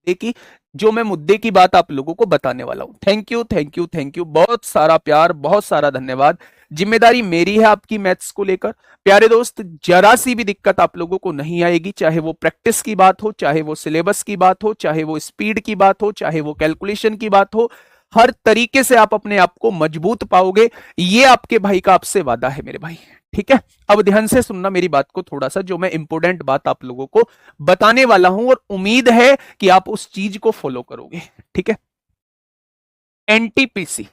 मुद्दे की, जो मैं मुद्दे की बात आप लोगों को बताने वाला हूं। Thank you, thank you, thank you, बहुत सारा प्यार, बहुत सारा धन्यवाद। जिम्मेदारी मेरी है आपकी मैथ्स को लेकर। प्यारे दोस्त, जरा सी भी दिक्कत आप लोगों को नहीं आएगी, चाहे वो प्रैक्टिस की बात हो, चाहे वो सिलेबस की बात हो, चाहे वो स्पीड की बात हो, चाहे वो कैलकुलेशन की बात हो। हर तरीके से आप अपने आप को मजबूत पाओगे, ये आपके भाई का आपसे वादा है मेरे भाई। ठीक है, अब ध्यान से सुनना मेरी बात को थोड़ा सा, जो मैं इंपोर्टेंट बात आप लोगों को बताने वाला हूं, और उम्मीद है कि आप उस चीज को फॉलो करोगे। ठीक है, एनटीपीसी,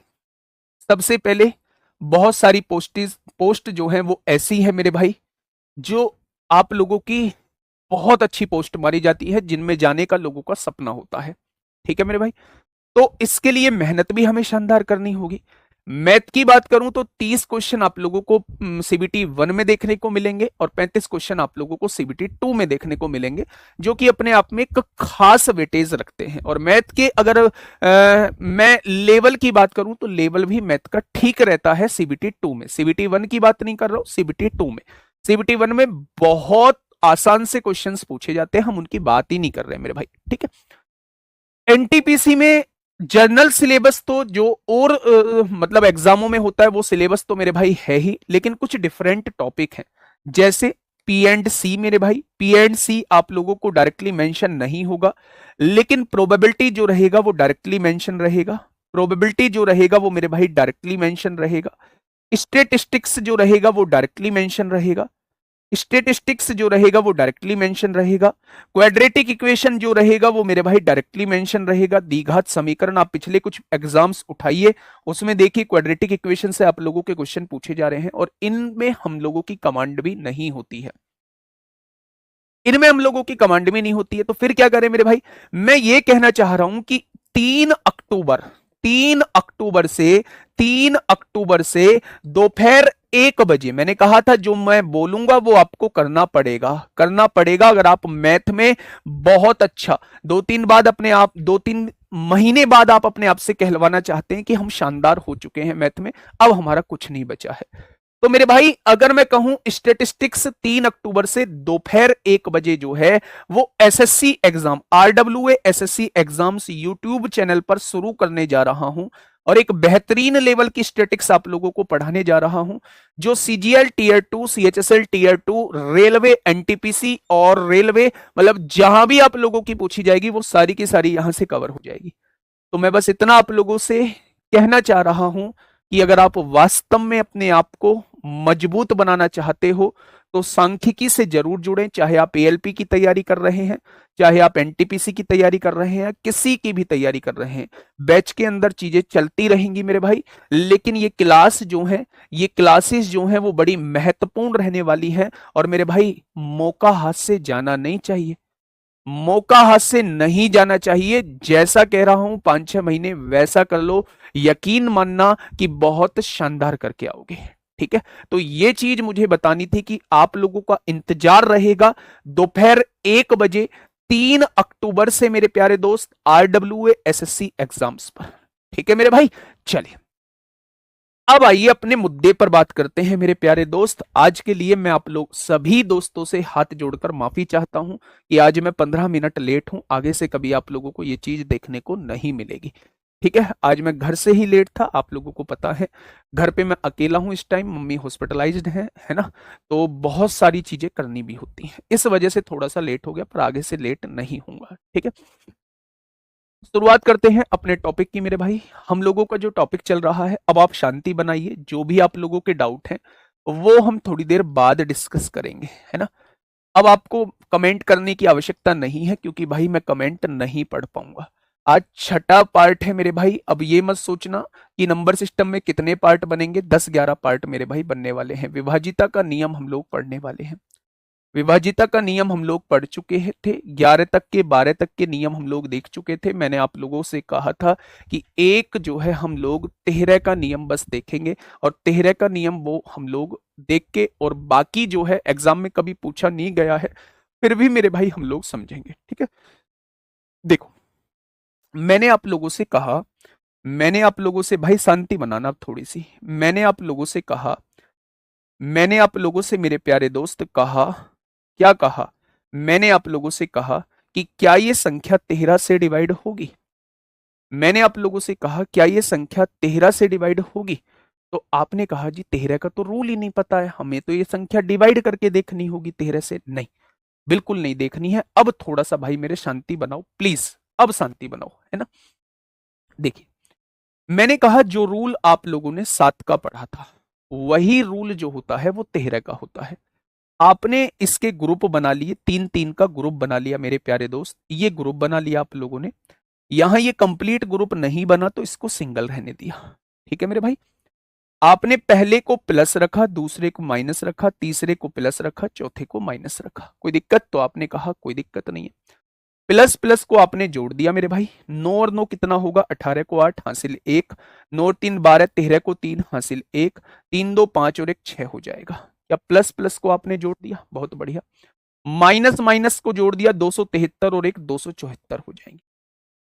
सबसे पहले बहुत सारी पोस्ट जो है वो ऐसी है मेरे भाई, जो आप लोगों की बहुत अच्छी पोस्ट मारी जाती है, जिनमें जाने का लोगों का सपना होता है। ठीक है मेरे भाई, तो इसके लिए मेहनत भी हमें शानदार करनी होगी। मैथ की बात करूं तो 30 क्वेश्चन आप लोगों को सीबीटी 1 में देखने को मिलेंगे, और 35 क्वेश्चन आप लोगों को सीबीटी 2 में देखने को मिलेंगे, जो कि अपने आप में एक खास वेटेज रखते हैं। और मैथ के अगर मैं लेवल की बात करूं तो लेवल भी मैथ का ठीक रहता है सीबीटी 2 में। सीबीटी 1 की बात नहीं कर रहा हूं, सीबीटी 2 में। सीबीटी 1 में बहुत आसान से क्वेश्चंस पूछे जाते हैं, हम उनकी बात ही नहीं कर रहे मेरे भाई। ठीक है, एनटीपीसी में जर्नल सिलेबस तो जो और मतलब एग्जामों में होता है वो सिलेबस तो मेरे भाई है ही, लेकिन कुछ डिफरेंट टॉपिक हैं, जैसे पी एंड सी मेरे भाई। पी एंड सी आप लोगों को डायरेक्टली मेंशन नहीं होगा, लेकिन प्रोबेबिलिटी जो रहेगा वो डायरेक्टली मेंशन रहेगा। प्रोबेबिलिटी जो रहेगा वो मेरे भाई डायरेक्टली मेंशन रहेगा। स्टेटिस्टिक्स जो रहेगा वो डायरेक्टली मेंशन रहेगा। स्टेटिस्टिक्स जो रहेगा वो डायरेक्टली मेंशन रहेगा। क्वाड्रेटिक इक्वेशन जो रहेगा वो मेरे भाई डायरेक्टली मेंशन रहेगा। द्विघात समीकरण आप पिछले कुछ एग्जाम्स उठाइए, उसमें देखिए क्वाड्रेटिक इक्वेशन से आप लोगों के क्वेश्चन पूछे जा रहे हैं, और इनमें हम लोगों की कमांड भी नहीं होती है। इनमें हम लोगों की कमांड भी नहीं होती है, तो फिर क्या करें मेरे भाई? मैं ये कहना चाह रहा हूं कि 3 अक्टूबर, 3 अक्टूबर से 3 अक्टूबर से दोपहर 1 बजे, मैंने कहा था जो मैं बोलूंगा वो आपको करना पड़ेगा, करना पड़ेगा। अगर आप मैथ में बहुत अच्छा 2-3 महीने बाद आप अपने आप से कहलवाना चाहते हैं कि हम शानदार हो चुके हैं मैथ में, अब हमारा कुछ नहीं बचा है, तो मेरे भाई अगर मैं कहूं स्टेटिस्टिक्स 3 अक्टूबर से दोपहर 1 बजे जो है वो SSC exam, RWA SSC exams YouTube channel पर शुरू करने जा रहा हूं, और एक बेहतरीन लेवल की स्टेटिक्स आप लोगों को पढ़ाने जा रहा हूं, जो CGL tier 2, CHSL tier 2, railway, NTPC और रेलवे, मतलब जहां भी आप लोगों की पूछी जाएगी वो सारी की सारी यहां से कवर हो जाएगी। तो मैं बस इतना आप लोगों से कहना चाह रहा हूं कि अगर आप वास्तव में अपने आप को मजबूत बनाना चाहते हो तो सांख्यिकी से जरूर जुड़ें, चाहे आप एएलपी की तैयारी कर रहे हैं, चाहे आप एनटीपीसी की तैयारी कर रहे हैं, किसी की भी तैयारी कर रहे हैं। बैच के अंदर चीजें चलती रहेंगी मेरे भाई, लेकिन ये क्लास जो है, ये क्लासेस जो हैं वो बड़ी महत्वपूर्ण रहने वाली हैं, और मेरे भाई मौका हाथ से जाना नहीं चाहिए, मौका हाथ से नहीं जाना चाहिए। जैसा कह रहा हूं 5-6 महीने वैसा कर लो, यकीन मानना कि बहुत शानदार करके आओगे। ठीक है, तो ये चीज मुझे बतानी थी कि आप लोगों का इंतजार रहेगा दोपहर 1 बजे 3 अक्टूबर से मेरे प्यारे दोस्त, आरडब्ल्यूए एसएससी एग्जाम्स पर। ठीक है मेरे भाई, चलिए अब आइए अपने मुद्दे पर बात करते हैं मेरे प्यारे दोस्त। आज के लिए मैं आप लोग सभी दोस्तों से हाथ जोड़कर माफी चाहता हूं कि आज मैं 15 मिनट लेट हूं, आगे से कभी आप लोगों को ये चीज देखने को नहीं मिलेगी। ठीक है, आज मैं घर से ही लेट था, आप लोगों को पता है घर पे मैं अकेला हूं इस टाइम, मम्मी हॉस्पिटलाइज्ड है ना, तो बहुत सारी चीजें करनी भी होती हैं, इस वजह से थोड़ा सा लेट हो गया, पर आगे से लेट नहीं होऊंगा। ठीक है, शुरुआत करते हैं अपने टॉपिक की मेरे भाई। हम लोगों का जो टॉपिक चल रहा है, अब आप शांति बनाइए, जो भी आप लोगों के डाउट हैं वो हम थोड़ी देर बाद डिस्कस करेंगे, है ना। अब आपको कमेंट करने की आवश्यकता नहीं है, क्योंकि भाई मैं कमेंट नहीं पढ़ पाऊंगा। आज छठा पार्ट है मेरे भाई, अब ये मत सोचना कि नंबर सिस्टम में कितने पार्ट बनेंगे, 10-11 पार्ट मेरे भाई बनने वाले हैं। विभाजिता का नियम हम लोग पढ़ने वाले हैं, विभाजिता का नियम हम लोग पढ़ चुके थे, 11 तक के 12 तक के नियम हम लोग देख चुके थे। मैंने आप लोगों से कहा था कि एक जो है हम लोग 13 का नियम बस देखेंगे, और 13 का नियम वो हम लोग देख के, और बाकी जो है एग्जाम में कभी पूछा नहीं गया है, फिर भी मेरे भाई हम लोग समझेंगे। ठीक है, देखो मैंने आप लोगों से कहा, मैंने आप लोगों से भाई शांति बनाना थोड़ी सी, मैंने आप लोगों से कहा, मैंने आप लोगों से मेरे प्यारे दोस्त कहा, क्या कहा? मैंने आप लोगों से कहा कि क्या ये संख्या 13 से डिवाइड होगी। मैंने आप लोगों से कहा क्या ये संख्या 13 से डिवाइड होगी, तो आपने कहा जी 13 का तो रूल ही नहीं पता है, हमें तो ये संख्या डिवाइड करके देखनी होगी 13 से। नहीं, बिल्कुल नहीं देखनी है। अब थोड़ा सा भाई मेरे शांति बनाओ प्लीज, अब शांति बनाओ, है ना। देखिए, मैंने कहा जो रूल आप लोगों ने 7 का पढ़ा था वही रूल जो होता है वो 13 का होता है। आपने इसके ग्रुप बना लिए, 3-3 का ग्रुप बना लिया मेरे प्यारे दोस्त, ये ग्रुप बना लिया आप लोगों ने। यहां ये कंप्लीट ग्रुप नहीं बना तो इसको सिंगल रहने दिया, ठीक है मेरे भाई। आपने पहले को प्लस रखा, दूसरे को माइनस रखा, तीसरे को प्लस रखा, चौथे को माइनस रखा। कोई दिक्कत, तो आपने कहा कोई दिक्कत नहीं है। प्लस प्लस को आपने जोड़ दिया मेरे भाई, 9 और 9 कितना होगा, 18 को 8 हासिल 1, 9 और 3 12, 13 को 3 हासिल 1, 3 2 5 और 1 6 हो जाएगा। या प्लस प्लस को आपने जोड़ दिया, बहुत बढ़िया। माइनस माइनस को जोड़ दिया, 273 और 1 274 हो जाएंगे।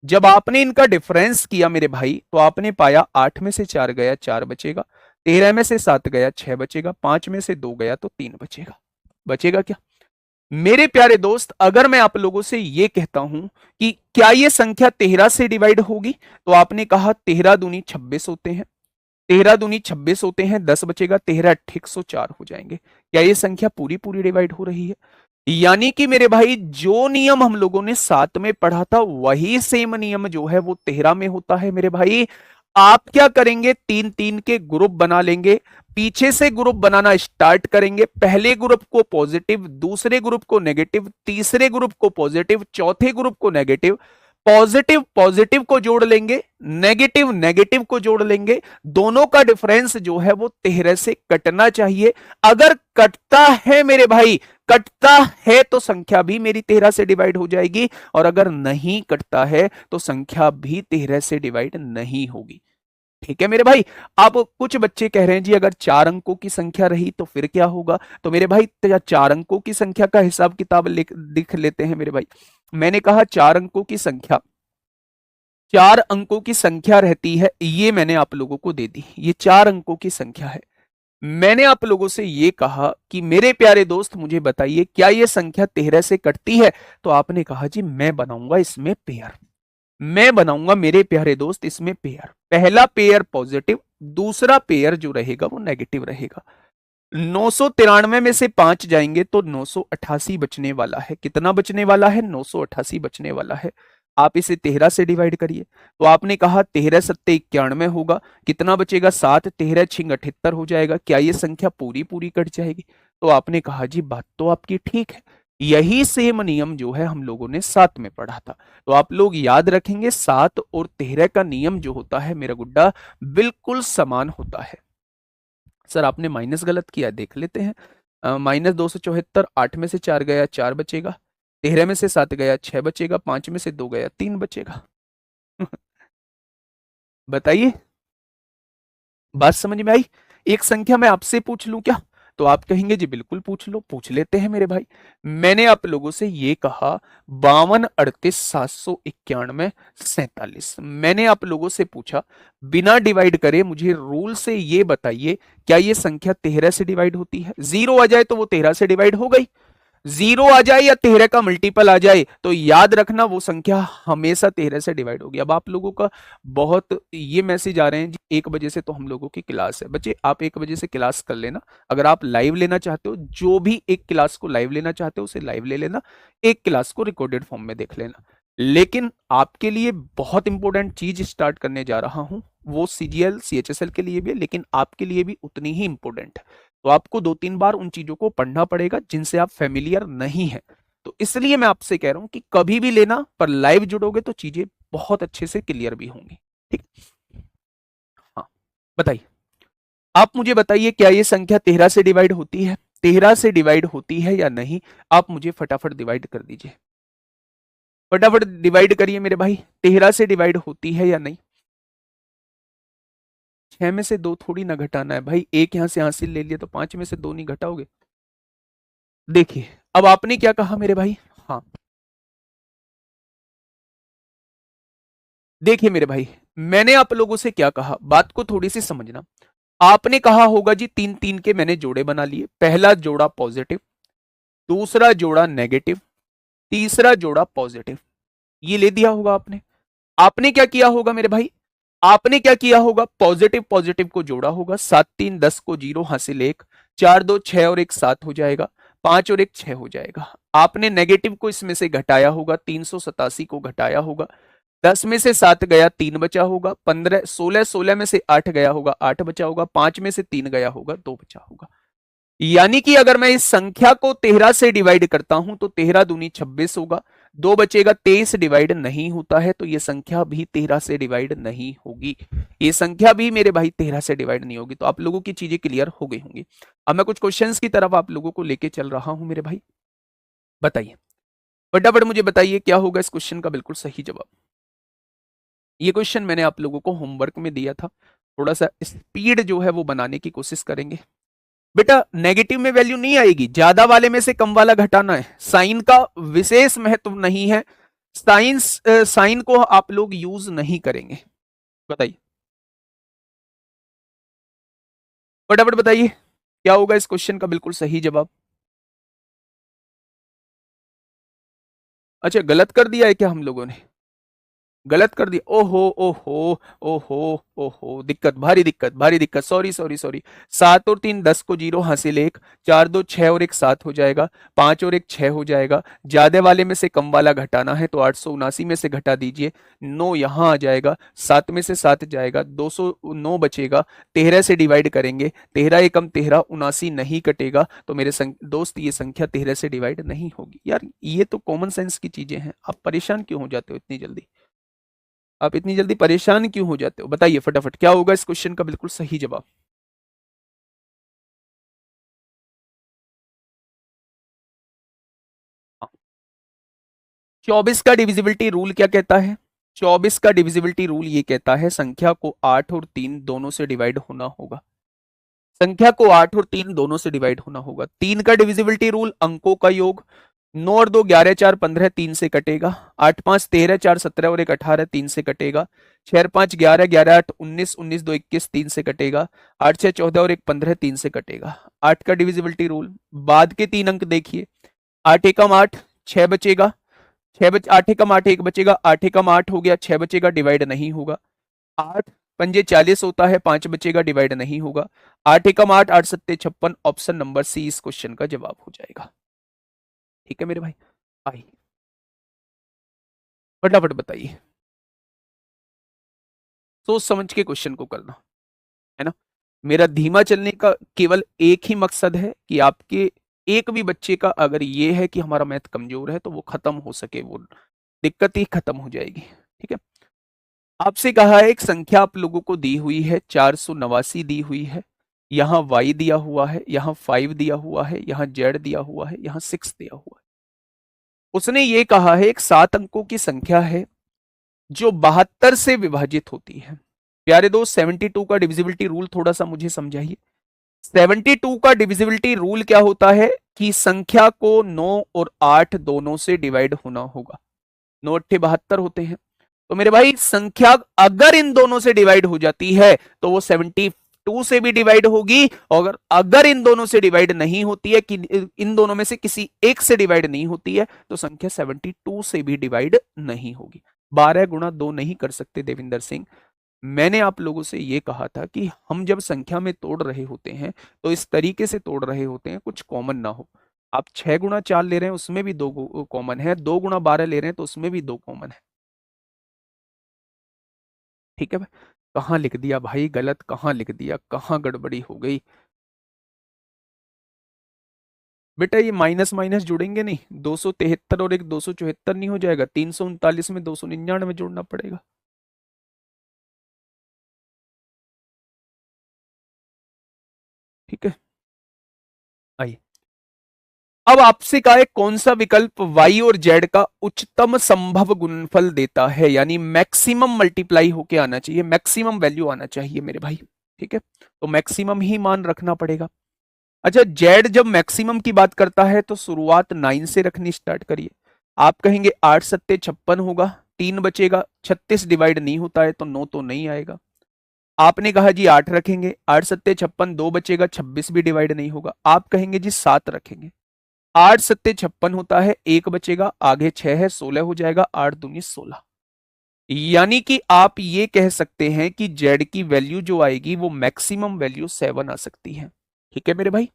जब आपने इनका डिफरेंस किया मेरे भाई तो आपने पाया 8 में से 4 गया 4 बचेगा, 13 में से 7 गया 6 बचेगा, 5 में से 2 गया तो 3 बचेगा। बचेगा क्या मेरे प्यारे दोस्त। अगर मैं आप लोगों से यह कहता हूं कि क्या यह संख्या 13 से डिवाइड होगी, तो आपने कहा 13 दूनी 26 होते हैं, 13 दूनी 26 होते हैं, 10 बचेगा, 13 8 104 हो जाएंगे। क्या यह संख्या पूरी पूरी डिवाइड हो रही है। यानी कि मेरे भाई जो नियम हम लोगों ने 7 में पढ़ा था वही सेम नियम जो है वो 13 में होता है मेरे भाई। आप क्या करेंगे, 3-3 के ग्रुप बना लेंगे, पीछे से ग्रुप बनाना स्टार्ट करेंगे। पहले ग्रुप को पॉजिटिव, दूसरे ग्रुप को नेगेटिव, तीसरे ग्रुप को पॉजिटिव, चौथे ग्रुप को नेगेटिव, पॉजिटिव पॉजिटिव को जोड़ लेंगे, नेगेटिव नेगेटिव को जोड़ लेंगे। दोनों का डिफरेंस जो है वो 13 से कटना चाहिए। अगर कटता है मेरे भाई, कटता है तो संख्या भी मेरी 13 से डिवाइड हो जाएगी, और अगर नहीं कटता है तो संख्या भी 13 से डिवाइड नहीं होगी। ठीक है मेरे भाई। आप कुछ बच्चे कह रहे हैं जी अगर 4 अंकों की संख्या रही तो फिर क्या होगा, तो मेरे भाई 4 अंकों की संख्या का हिसाब किताब लिख लेते हैं मेरे भाई। मैंने कहा 4 अंकों की संख्या, 4 अंकों की संख्या रहती है, ये मैंने आप लोगों को दे दी, ये 4 अंकों की संख्या है। मैंने आप लोगों से ये कहा कि मेरे प्यारे दोस्त मुझे बताइए क्या ये संख्या 13 से कटती है, तो आपने कहा जी मैं बनाऊंगा इसमें पेयर, मैं बनाऊंगा मेरे प्यारे दोस्त इसमें पेयर। पहला पेयर पॉजिटिव, दूसरा पेयर जो रहेगा वो नेगेटिव रहेगा। 993 में से 5 जाएंगे तो 988 बचने वाला है। कितना बचने वाला है, 988 बचने वाला है। आप इसे 13 से डिवाइड करिए, तो आपने कहा 13 सत्ते 91 होगा, कितना बचेगा 7, 13 छिंग 78 हो जाएगा। क्या ये संख्या पूरी पूरी कट जाएगी, तो आपने कहा जी बात तो आपकी ठीक है। यही सेम नियम जो है हम लोगों ने 7 में पढ़ा था। तो आप लोग याद रखेंगे 7 और 13 का नियम जो होता है मेरा गुड्डा बिल्कुल समान होता है। सर आपने माइनस गलत किया, देख लेते हैं। माइनस 274, 8 में से 4 गया 4 बचेगा, 13 में से 7 गया 6 बचेगा, 5 में से 2 गया 3 बचेगा। बताइए, बात समझ में आई। एक संख्या मैं आपसे पूछ लूं क्या, तो आप कहेंगे जी बिल्कुल पूछ लो, पूछ लेते हैं मेरे भाई। मैंने आप लोगों से ये कहा 52 38 791 47, मैंने आप लोगों से पूछा बिना डिवाइड करे मुझे रूल से ये बताइए क्या ये संख्या 13 से डिवाइड होती है। 0 आ जाए तो वो 13 से डिवाइड हो गई, 0 आ जाए या 13 का मल्टीपल आ जाए तो याद रखना वो संख्या हमेशा 13 से डिवाइड होगी। अब आप लोगों का बहुत ये मैसेज आ रहे हैं जी 1 बजे से तो हम लोगों की क्लास है। बच्चे आप 1 बजे से क्लास कर लेना, अगर आप लाइव लेना चाहते हो, जो भी एक क्लास को लाइव लेना चाहते हो उसे लाइव ले लेना, एक क्लास को रिकॉर्डेड फॉर्म में देख लेना। लेकिन आपके लिए बहुत इंपॉर्टेंट चीज स्टार्ट करने जा रहा हूं, वो सीजीएल सीएचएसएल के लिए भी है लेकिन आपके लिए भी उतनी ही इंपॉर्टेंट है। तो आपको 2-3 बार उन चीजों को पढ़ना पड़ेगा जिनसे आप फेमिलियर नहीं है। तो इसलिए मैं आपसे कह रहा हूं कि कभी भी लेना, पर लाइव जुड़ोगे तो चीजें बहुत अच्छे से क्लियर भी होंगी। ठीक, हाँ बताइए, आप मुझे बताइए क्या ये संख्या 13 से डिवाइड होती है, 13 से डिवाइड होती है या नहीं। आप मुझे फटाफट डिवाइड कर दीजिए, फटाफट डिवाइड करिए मेरे भाई, 13 से डिवाइड होती है या नहीं। 6 में से 2 थोड़ी ना घटाना है भाई, एक यहां से हासिल ले लिया तो 5 में से 2 नहीं घटाओगे। देखिए अब आपने क्या कहा मेरे भाई, हाँ देखिए मेरे भाई मैंने आप लोगों से क्या कहा, बात को थोड़ी सी समझना। आपने कहा होगा जी 3-3 के मैंने जोड़े बना लिए, पहला जोड़ा पॉजिटिव, दूसरा जोड़ा नेगेटिव, तीसरा जोड़ा पॉजिटिव, ये ले दिया होगा आपने। आपने क्या किया होगा मेरे भाई, आपने क्या किया होगा, पॉजिटिव पॉजिटिव को जोड़ा होगा, 7 3 10 को 0 हासिल 1, 4 2 6 और 1 7 हो जाएगा, 5 और 1 6 हो जाएगा। आपने नेगेटिव को इसमें से घटाया होगा, 387 को घटाया होगा, 10 में से 7 गया 3 बचा होगा, 15 16 16 में से 8 गया होगा 8 बचा होगा, 5 में से 3 गया होगा 2 बचा होगा। यानी कि अगर मैं इस संख्या को 13 से डिवाइड करता हूं तो 13 दूनी 26 होगा, 2 बचेगा, 23 डिवाइड नहीं होता है तो ये संख्या भी 13 से डिवाइड नहीं होगी, ये संख्या भी मेरे भाई 13 से डिवाइड नहीं होगी। तो आप लोगों की चीजें क्लियर हो गई होंगी। अब मैं कुछ क्वेश्चंस की तरफ आप लोगों को लेके चल रहा हूं मेरे भाई, बताइए फटाफट मुझे बताइए क्या होगा इस क्वेश्चन का बिल्कुल सही जवाब। ये क्वेश्चन मैंने आप लोगों को होमवर्क में दिया था, थोड़ा सा स्पीड जो है वो बनाने की कोशिश करेंगे। बेटा नेगेटिव में वैल्यू नहीं आएगी, ज्यादा वाले में से कम वाला घटाना है, साइन का विशेष महत्व नहीं है, साइन को आप लोग यूज नहीं करेंगे। बताइए फटाफट बताइए क्या होगा इस क्वेश्चन का बिल्कुल सही जवाब। अच्छा गलत कर दिया है क्या हम लोगों ने, गलत कर दिया, ओहो ओहो ओहो ओहो, दिक्कत भारी दिक्कत भारी दिक्कत, सॉरी सॉरी सॉरी। 7 और 3 10 को 0 हासिल 1, 4 2 6 और 1 7 हो जाएगा, 5 और 1 6 हो जाएगा, ज्यादा वाले में से कम वाला घटाना है तो 879 में से घटा दीजिए, 9 यहां आ जाएगा, 7 में से 7 जाएगा, 209 बचेगा, 13 से डिवाइड करेंगे, 13 एकम 13, 79 नहीं कटेगा तो मेरे दोस्त ये संख्या 13 से डिवाइड नहीं होगी। यार ये तो कॉमन सेंस की चीजें हैं, आप परेशान क्यों हो जाते हो इतनी जल्दी, आप इतनी जल्दी परेशान क्यों हो जाते हो, बताइए फटाफट क्या होगा इस क्वेश्चन का बिल्कुल सही जवाब। हाँ। 24 का डिविजिबिलिटी रूल क्या कहता है, 24 का डिविजिबिलिटी रूल ये कहता है संख्या को 8 और 3 दोनों से डिवाइड होना होगा, संख्या को 8 और 3 दोनों से डिवाइड होना होगा। 3 का डिविजिबिलिटी रूल अंकों का योग, 9 और 2 11 4 15 3 से कटेगा, 8 5 13 4 17 और 1 18 3 से कटेगा, 6 और 5 11 11 8 19 19 2 21 3 से कटेगा, 8 6 14 और 1 15 3 से कटेगा। 8 का डिविजिबिलिटी रूल, बाद के 3 अंक देखिए, 8 एकम 8 6 बचेगा, 8 एकम 8 1 बचेगा, 8 एकम 8 हो गया 6 बचेगा, डिवाइड नहीं होगा। 8 पंजे 40 होता है 5 बचेगा, डिवाइड नहीं होगा। 8 एकम 8 8 सत्ते 56, ऑप्शन नंबर सी इस क्वेश्चन का जवाब हो जाएगा। ठीक है मेरे भाई, आइए फटाफट बताइए, सोच समझ के क्वेश्चन को करना है ना। मेरा धीमा चलने का केवल एक ही मकसद है कि आपके एक भी बच्चे का अगर ये है कि हमारा मैथ कमजोर है तो वो खत्म हो सके, वो दिक्कत ही खत्म हो जाएगी। ठीक है, आपसे कहा है एक संख्या आप लोगों को दी हुई है 489 दी हुई है, यहाँ y दिया हुआ है, यहाँ 5 दिया हुआ है, यहाँ z दिया हुआ है, यहाँ 6 दिया हुआ है। उसने ये कहा है एक 7 अंकों की संख्या है जो 72 से विभाजित होती है। प्यारे दोस्त 72 का डिविजिबिलिटी रूल थोड़ा सा मुझे समझाइए। 72 का डिविजिबिलिटी रूल क्या होता है कि संख्या को 9 और 8 दोनों से डिवाइड होना होगा, 9 8 72 होते हैं। तो मेरे भाई संख्या अगर इन दोनों से डिवाइड हो जाती है तो वो 72 से भी डिवाइड होगी, और अगर इन दोनों से डिवाइड नहीं होती है कि इन दोनों में से किसी एक से डिवाइड नहीं होती है तो संख्या 72 से भी डिवाइड नहीं होगी। 12 गुणा 2 नहीं कर सकते देविंदर सिंह। मैंने आप लोगों से यह कहा था कि हम जब संख्या में तोड़ रहे होते हैं तो इस तरीके से तोड़ रहे होते हैं कुछ कॉमन ना हो। आप 6 गुणा 4 ले रहे हैं उसमें भी 2 कॉमन है, 2 गुणा 12 ले रहे हैं तो उसमें भी 2 कॉमन है। ठीक है, कहाँ लिख दिया भाई गलत, कहाँ लिख दिया, कहाँ गड़बड़ी हो गई बेटा, ये माइनस माइनस जुड़ेंगे नहीं, 273 और एक 274 नहीं हो जाएगा, 339 में 299 जोड़ना पड़ेगा। ठीक है, आइए अब आपसे कहा है कौन सा विकल्प y और z का उच्चतम संभव गुणनफल देता है, यानी मैक्सिमम मल्टीप्लाई होके आना चाहिए, मैक्सिमम वैल्यू आना चाहिए मेरे भाई। ठीक है, तो मैक्सिमम ही मान रखना पड़ेगा। अच्छा z जब मैक्सिमम की बात करता है तो शुरुआत 9 से रखनी स्टार्ट करिए। आप कहेंगे 8 सत्ते 56 होगा, 3 बचेगा, 36 डिवाइड नहीं होता है तो 9 तो नहीं आएगा। आपने कहा जी 8 रखेंगे, 8 सत्ते 56, 2 बचेगा, 26 भी डिवाइड नहीं होगा। आप कहेंगे जी 7 रखेंगे, 8 सत्ते 56 होता है, एक बचेगा, आगे 6 है, 16 हो जाएगा, 8 दूनी 16। यानी कि आप ये कह सकते हैं कि जेड की वैल्यू जो आएगी वो मैक्सिमम वैल्यू 7 आ सकती है। ठीक है मेरे भाई।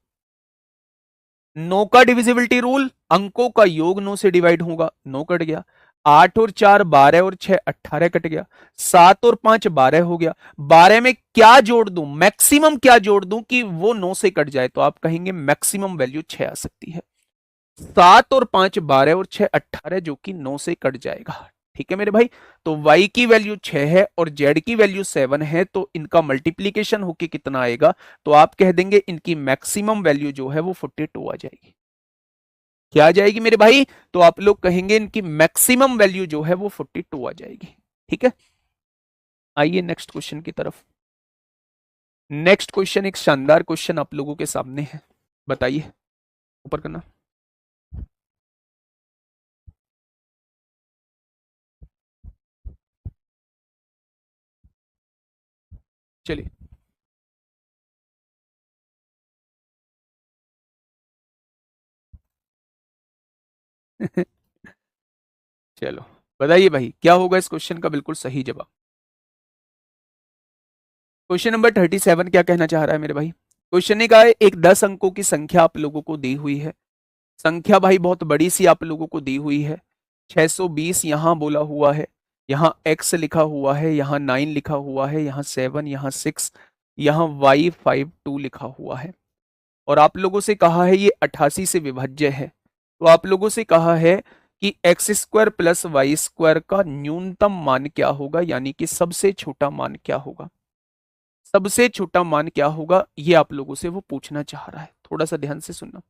9 का डिविजिबिलिटी रूल, अंकों का योग 9 से डिवाइड होगा, 9 कट गया। 8 और 4 12 और 6 18 कट गया। 7 और 5 12 हो गया। 12 में क्या जोड़ दूं, मैक्सिमम क्या जोड़ दूं कि वो 9 से कट जाए, तो आप कहेंगे मैक्सिमम वैल्यू 6 आ सकती है। 7 और 5 12 और 6 18 जो कि 9 से कट जाएगा। ठीक है मेरे भाई। तो y की वैल्यू 6 है और z की वैल्यू 7 है, तो इनका मल्टीप्लीकेशन होके कितना आएगा, तो आप कह देंगे इनकी मैक्सिमम वैल्यू जो है वो 42 आ जाएगी। क्या आ जाएगी मेरे भाई, तो आप लोग कहेंगे इनकी मैक्सिमम वैल्यू जो है वो 42 आ जाएगी। ठीक है, आइए नेक्स्ट क्वेश्चन की तरफ। नेक्स्ट क्वेश्चन एक शानदार क्वेश्चन आप लोगों के सामने है, बताइए, ऊपर करना। चलिए। चलो बताइए भाई, क्या होगा इस क्वेश्चन का बिल्कुल सही जवाब। क्वेश्चन नंबर 37 क्या कहना चाह रहा है मेरे भाई। क्वेश्चन ने कहा है एक 10 अंकों की संख्या आप लोगों को दी हुई है। संख्या भाई बहुत बड़ी सी आप लोगों को दी हुई है। 620 यहां बोला हुआ है, यहाँ x लिखा हुआ है, यहाँ 9 लिखा हुआ है, यहाँ 7, यहाँ 6, यहाँ y52 लिखा हुआ है। और आप लोगों से कहा है ये 88 से विभाज्य है। तो आप लोगों से कहा है कि x square plus y square का न्यूनतम मान क्या होगा, यानी कि सबसे छोटा मान क्या होगा। सबसे छोटा मान क्या होगा, ये आप लोगों से वो पूछना चाह रहा है, थोड़ा सा ध्यान से सुनना।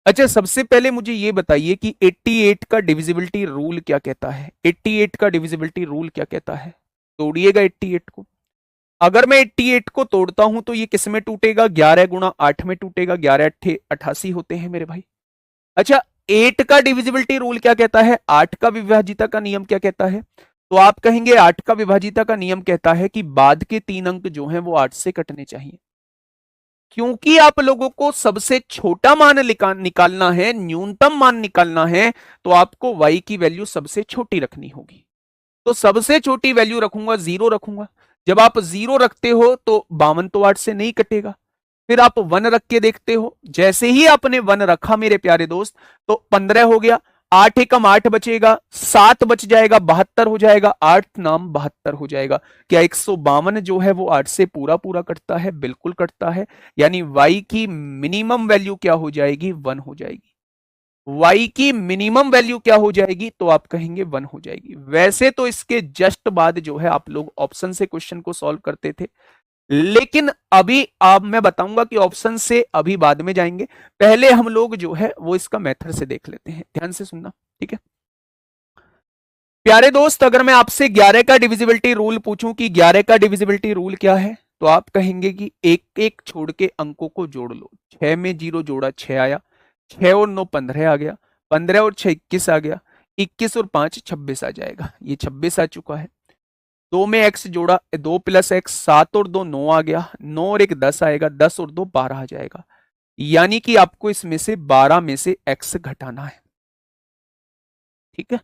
अच्छा, सबसे पहले मुझे ये बताइए कि 88 का डिविजिबिलिटी रूल क्या कहता है। 88 का डिविजिबिलिटी रूल क्या कहता है, तोड़िएगा 88 को। अगर मैं 88 को तोड़ता हूं तो ये किस में टूटेगा, 11 गुणा 8 में टूटेगा, 11 अट्ठे 88 होते हैं मेरे भाई। अच्छा, 8 का डिविजिबिलिटी रूल क्या कहता है, 8 का विभाजिता का नियम क्या कहता है, तो आप कहेंगे 8 का विभाजिता का नियम कहता है कि बाद के 3 अंक जो हैं वो 8 से कटने चाहिए। क्योंकि आप लोगों को सबसे छोटा मान निकालना है, न्यूनतम मान निकालना है, तो आपको y की वैल्यू सबसे छोटी रखनी होगी। तो सबसे छोटी वैल्यू रखूंगा, 0 रखूंगा। जब आप 0 रखते हो तो 52 तो 8 से नहीं कटेगा। फिर आप 1 रख के देखते हो, जैसे ही आपने 1 रखा मेरे प्यारे दोस्त, तो 15 हो गया। 8 एकम 8 बचेगा, 7 बच जाएगा, 72 हो जाएगा, 8 नाम 72 हो जाएगा। क्या 152 जो है वो 8 से पूरा पूरा कटता है, बिल्कुल कटता है। यानी y की मिनिमम वैल्यू क्या हो जाएगी, 1 हो जाएगी। y की मिनिमम वैल्यू क्या हो जाएगी, तो आप कहेंगे 1 हो जाएगी। वैसे तो इसके जस्ट बाद जो है आप लोग ऑप्शन से क्वेश्चन को सॉल्व करते थे, लेकिन अभी अब मैं बताऊंगा कि ऑप्शन से अभी बाद में जाएंगे, पहले हम लोग जो है वो इसका मेथड से देख लेते हैं, ध्यान से सुनना। ठीक है प्यारे दोस्त, अगर मैं आपसे 11 का डिविजिबिलिटी रूल पूछूं कि 11 का डिविजिबिलिटी रूल क्या है, तो आप कहेंगे कि एक एक छोड़ के अंकों को जोड़ लो। 6 में 0 जोड़ा 6 आया, 6 और 9 15 आ गया, 15 और 6 21 आ गया, 21 और 5 26 आ जाएगा, ये 26 आ चुका है। 2 में x जोड़ा, 2 प्लस एक्स, 7 और 2 9 आ गया, 9 और 1 10 आएगा, 10 और 2 12 आ जाएगा। यानी कि आपको इसमें से 12 में से x घटाना है। ठीक है,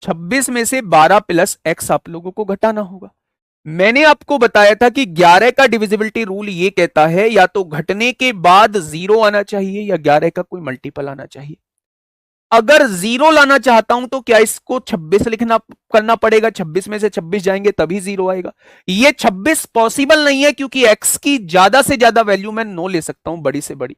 26 में से 12 प्लस x आप लोगों को घटाना होगा। मैंने आपको बताया था कि 11 का डिविजिबिलिटी रूल ये कहता है या तो घटने के बाद 0 आना चाहिए या 11 का कोई मल्टीपल आना चाहिए। अगर 0 लाना चाहता हूं तो क्या इसको 26 लिखना करना पड़ेगा, 26 में से 26 जाएंगे तभी 0 आएगा। ये 26 पॉसिबल नहीं है, क्योंकि x की ज्यादा से ज्यादा वैल्यू मैं 9 ले सकता हूं, बड़ी से बड़ी,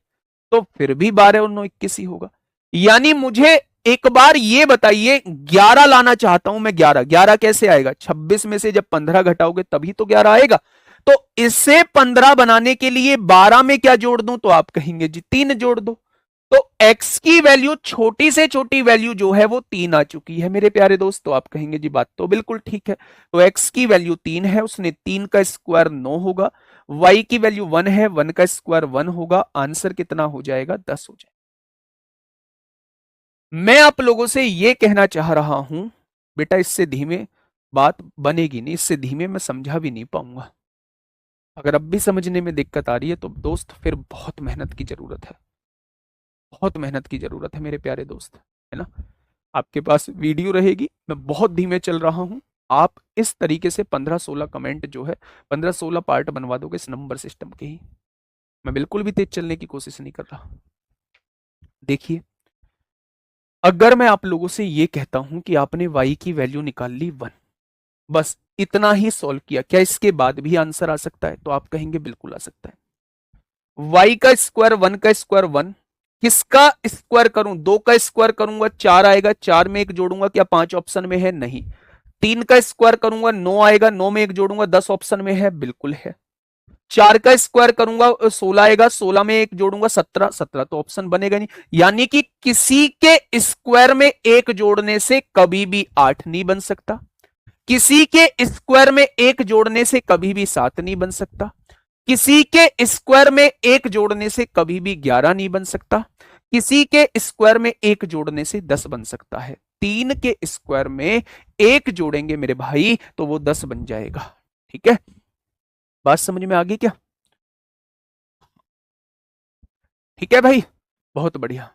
तो फिर भी 12 और 9 21 ही होगा। यानी मुझे एक बार ये बताइए, 11 लाना चाहता हूं मैं, 11 11 कैसे आएगा, 26 में से जब 15 घटाओगे तभी तो 11 आएगा। तो इससे 15 बनाने के लिए 12 में क्या जोड़ दूं, तो आप कहेंगे जी 3 जोड़ दो। तो x की वैल्यू, छोटी से छोटी वैल्यू जो है वो 3 आ चुकी है मेरे प्यारे दोस्त। तो आप कहेंगे जी बात तो बिल्कुल ठीक है। तो x की वैल्यू 3 है, उसने 3 का स्क्वायर 9 होगा। y की वैल्यू 1 है, 1 का स्क्वायर 1 होगा। आंसर कितना हो जाएगा, 10 हो जाएगा। मैं आप लोगों से यह कहना चाह रहा हूं, बेटा इससे धीमे बात बनेगी नहीं, इससे धीमे मैं समझा भी नहीं पाऊंगा। अगर अब भी समझने में दिक्कत आ रही है तो दोस्त फिर बहुत मेहनत की जरूरत है। बहुत मेहनत की जरूरत है मेरे प्यारे दोस्त, है ना। आपके पास वीडियो रहेगी, मैं बहुत धीमे चल रहा हूं, आप इस तरीके से 15-16 कमेंट जो है, 15-16 पार्ट बनवा दोगे इस नंबर सिस्टम के ही। मैं बिल्कुल भी तेज चलने की कोशिश नहीं कर रहा। देखिए, अगर मैं आप लोगों से ये कहता हूं कि आपने y की वैल्यू निकाल ली 1, बस इतना ही सॉल्व किया, क्या इसके बाद भी आंसर आ सकता है? तो आप कहेंगे बिल्कुल आ सकता है। y का स्क्वायर 1 का स्क्वायर 1, किसका स्क्वायर करूं? 2 का स्क्वायर करूंगा 4 आएगा, 4 में एक जोड़ूंगा, क्या 5 ऑप्शन में है? नहीं। 3 का स्क्वायर करूंगा 9 आएगा, 9 में एक जोड़ूंगा, 10 ऑप्शन में है? बिल्कुल है। 4 का स्क्वायर करूंगा 16 आएगा, 16 में एक जोड़ूंगा 17, 17 तो ऑप्शन बनेगा नहीं। यानी कि किसी के स्क्वायर में एक जोड़ने से कभी भी 8 नहीं बन सकता, किसी के स्क्वायर में एक जोड़ने से कभी भी 7 नहीं बन सकता, किसी के स्क्वायर में एक जोड़ने से कभी भी 11 नहीं बन सकता, किसी के स्क्वायर में एक जोड़ने से 10 बन सकता है। 3 के स्क्वायर में एक जोड़ेंगे मेरे भाई तो वो 10 बन जाएगा। ठीक है, बात समझ में आ गई क्या? ठीक है भाई, बहुत बढ़िया।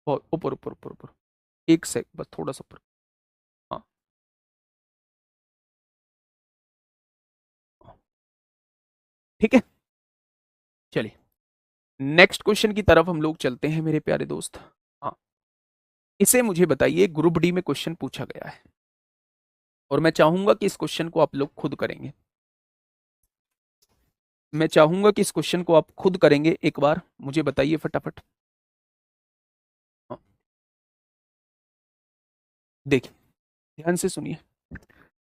बहुत ऊपर ऊपर ऊपर ऊपर, एक सेक बस, थोड़ा सा ऊपर। हाँ, ठीक है, चलिए नेक्स्ट क्वेश्चन की तरफ हम लोग चलते हैं मेरे प्यारे दोस्त। हाँ, इसे मुझे बताइए, ग्रुप डी में क्वेश्चन पूछा गया है और मैं चाहूंगा कि इस क्वेश्चन को आप लोग खुद करेंगे। मैं चाहूंगा कि इस क्वेश्चन को आप खुद करेंगे, एक बार मुझे बताइए फटाफट। हाँ, देखिए, ध्यान से सुनिए।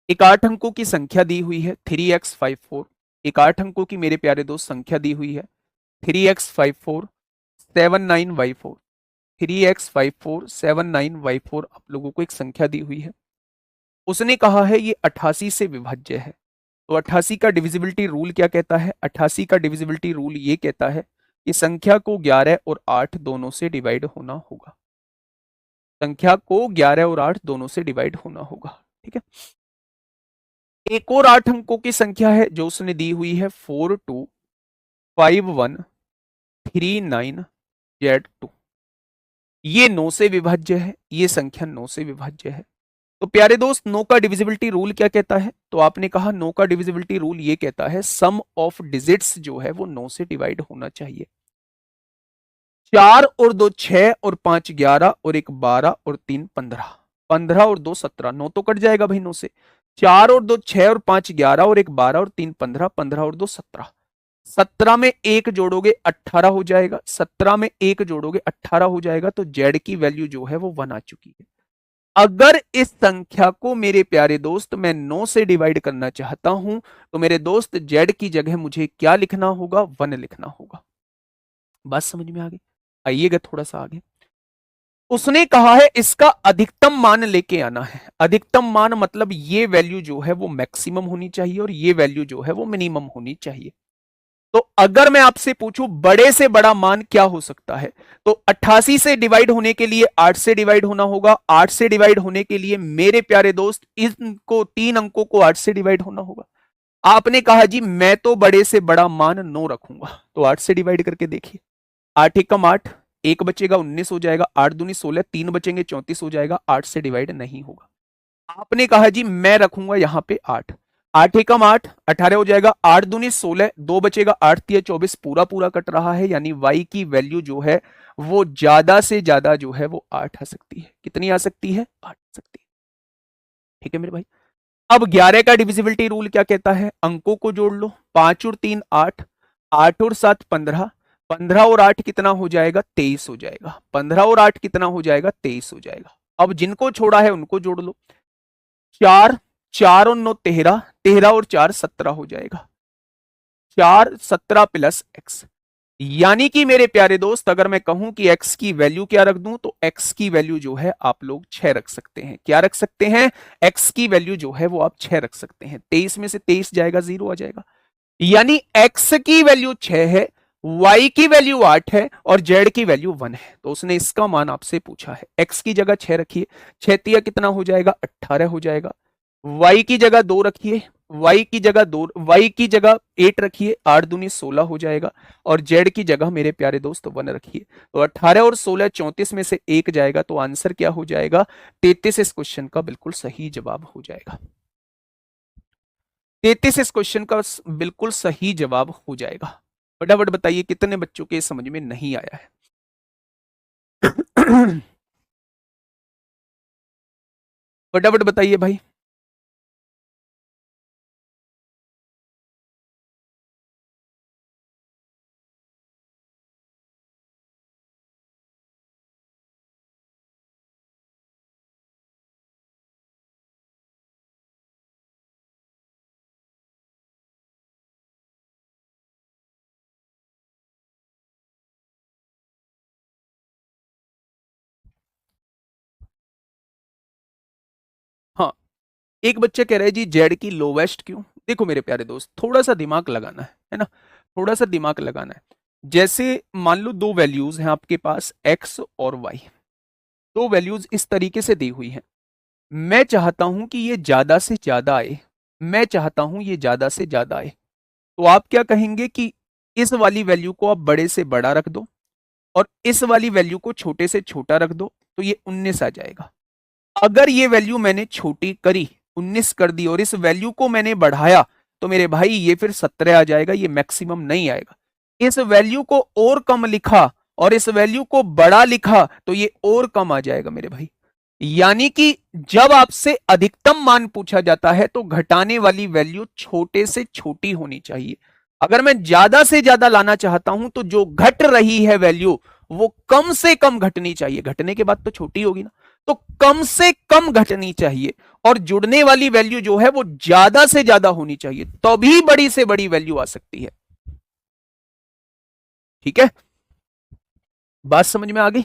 एक 8 अंकों की संख्या दी हुई है 3x54। एक 8 अंकों की मेरे प्यारे दोस्त संख्या दी हुई है 3x54 79y4। 3x54 79y4 आप लोगों को एक संख्या दी हुई है। उसने कहा है ये 88 से विभाज्य है। तो 88 का डिविजिबिलिटी रूल क्या कहता है? 88 का डिविजिबिलिटी रूल ये कहता है कि संख्या को 11 और 8 दोनों से डिवाइड होना होगा। संख्या को 11 और 8 दोनों से डिवाइड होना होगा। ठीक है, एक और 8 अंकों की संख्या है जो उसने दी हुई है 425139Z2। ये 9 से विभाज्य है, ये संख्या 9 से विभाज्य है। तो प्यारे दोस्त, 9 का डिविजिबिलिटी रूल क्या कहता है? तो आपने कहा 9 का डिविजिबिलिटी रूल ये कहता है सम ऑफ डिजिट्स जो है वो 9 से डिवाइड होना चाहिए। 4 और 2 6 और 5 11 और 1 12 और 3 15, 15 और 2 17, 9 तो कट जाएगा भाई 9 से। 4 और 2 6 और 5 11 और 1 12 और 3 15, 15 और 2 17, 17 में एक जोड़ोगे 18 हो जाएगा, 17 में एक जोड़ोगे 18 हो जाएगा। तो जेड की वैल्यू जो है वो 1 आ चुकी है। अगर इस संख्या को मेरे प्यारे दोस्त मैं 9 से डिवाइड करना चाहता हूं तो मेरे दोस्त जेड की जगह मुझे क्या लिखना होगा? 1 लिखना होगा। बात समझ में आ गई? आइएगा थोड़ा सा आगे। उसने कहा है इसका अधिकतम मान लेके आना है। अधिकतम मान मतलब ये वैल्यू जो है वो मैक्सिमम होनी चाहिए और ये वैल्यू जो है वो मिनिमम होनी चाहिए। तो अगर मैं आपसे पूछूं बड़े से बड़ा मान क्या हो सकता है, तो 88 से डिवाइड होने के लिए 8 से डिवाइड होना होगा, 8 से डिवाइड होने के लिए मेरे प्यारे दोस्त इनको 3 अंकों को 8 से डिवाइड होना होगा। आपने कहा जी मैं तो बड़े से बड़ा मान 9 रखूंगा, तो 8 से डिवाइड करके देखिए। 8 एकम 8, एक बचेगा 19 हो जाएगा, 8 दूनी 16, 3 बचेंगे 34 हो जाएगा, 8 से डिवाइड नहीं होगा। आपने कहा जी मैं रखूंगा यहां पे 8, 8 एकम 8, 18 हो जाएगा, 8 दूनी 16, 2 बचेगा, 8 तिया 24, पूरा पूरा कट रहा है। यानी y की वैल्यू जो है वो ज्यादा से ज्यादा जो है वो 8 आ सकती है। कितनी आ सकती है? 8 आ सकती है। ठीक है मेरे भाई, अब 11 का डिविजिबिलिटी रूल क्या कहता है? अंकों को जोड़ लो, 5 और 3 8, 8 और 7 15, 15 और 8 कितना हो जाएगा? 23 हो जाएगा। 15 और 8 कितना हो जाएगा? 23 हो जाएगा। अब जिनको छोड़ा है उनको जोड़ लो, 4, 4 और 9 13, 13 और 4 17 हो जाएगा, 4 17 प्लस एक्स। यानी कि मेरे प्यारे दोस्त अगर मैं कहूं कि x की वैल्यू क्या रख दूं तो x की वैल्यू जो है आप लोग 6 रख सकते हैं। क्या रख सकते हैं? x की वैल्यू जो है वो आप 6 रख सकते हैं। 23 में से 23 जाएगा 0 आ जाएगा। यानी x की वैल्यू 6 है, y की वैल्यू 8 है और z की वैल्यू 1 है। तो उसने इसका मान आपसे पूछा है। x की जगह 6 रखिए, 6 तिया कितना हो जाएगा? 18 हो जाएगा। y की जगह 2 रखिए, y की जगह 2, y की जगह 8 रखिए, 8 दूनी 16 हो जाएगा, और z की जगह मेरे प्यारे दोस्त 1 रखिए। तो 18 और 16 34 में से एक जाएगा, तो आंसर क्या हो जाएगा? 33 इस क्वेश्चन का बिल्कुल सही जवाब हो जाएगा। 33 इस क्वेश्चन का बिल्कुल सही जवाब हो जाएगा। फटाफट बताइए कितने बच्चों के समझ में नहीं आया है? फटाफट बताइए भाई। हाँ, एक बच्चा कह रहा है जी जेड की लोवेस्ट क्यों? देखो मेरे प्यारे दोस्त, थोड़ा सा दिमाग लगाना है ना, थोड़ा सा दिमाग लगाना है। जैसे मान लो दो वैल्यूज हैं आपके पास, एक्स और वाई, दो वैल्यूज इस तरीके से दी हुई हैं। मैं चाहता हूं कि ये ज्यादा से ज्यादा आए, मैं चाहता हूं ये ज्यादा से ज्यादा आए। तो आप क्या कहेंगे कि इस वाली वैल्यू को आप बड़े से बड़ा रख दो, और इस वाली वैल्यू को छोटे से छोटा रख दो, तो ये 19 आ जाएगा। अगर ये वैल्यू मैंने छोटी करी, 19 कर दी, और इस वैल्यू को मैंने बढ़ाया, तो मेरे भाई ये फिर 17 आ जाएगा, ये मैक्सिमम नहीं आएगा। इस वैल्यू को और कम लिखा और इस वैल्यू को बड़ा लिखा, तो ये और कम आ जाएगा मेरे भाई। यानी कि जब आपसे अधिकतम मान पूछा जाता है तो घटाने वाली वैल्यू छोटे से छोटी होनी चाहिए। अगर मैं ज्यादा से ज्यादा लाना चाहता हूं तो जो घट रही है वैल्यू, वो कम से कम घटनी चाहिए। घटने के बाद तो छोटी होगी ना, तो कम से कम घटनी चाहिए, और जुड़ने वाली वैल्यू जो है वो ज्यादा से ज्यादा होनी चाहिए, तभी बड़ी से बड़ी वैल्यू आ सकती है। ठीक है, बात समझ में आ गई?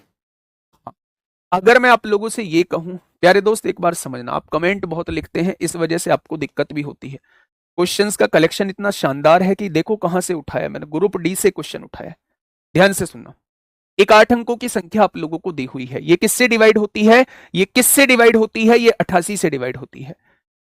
अगर मैं आप लोगों से ये कहूं, प्यारे दोस्त एक बार समझना, आप कमेंट बहुत लिखते हैं, इस वजह से आपको दिक्कत भी होती है। क्वेश्चंस का कलेक्शन इतना शानदार है कि देखो कहां से उठाया मैंने, ग्रुप डी से क्वेश्चन उठाया। ध्यान से सुनना। एक 8 अंकों की संख्या आप लोगों को दी हुई है, ये किससे डिवाइड होती है? ये किससे डिवाइड होती है? ये 88 से डिवाइड होती है।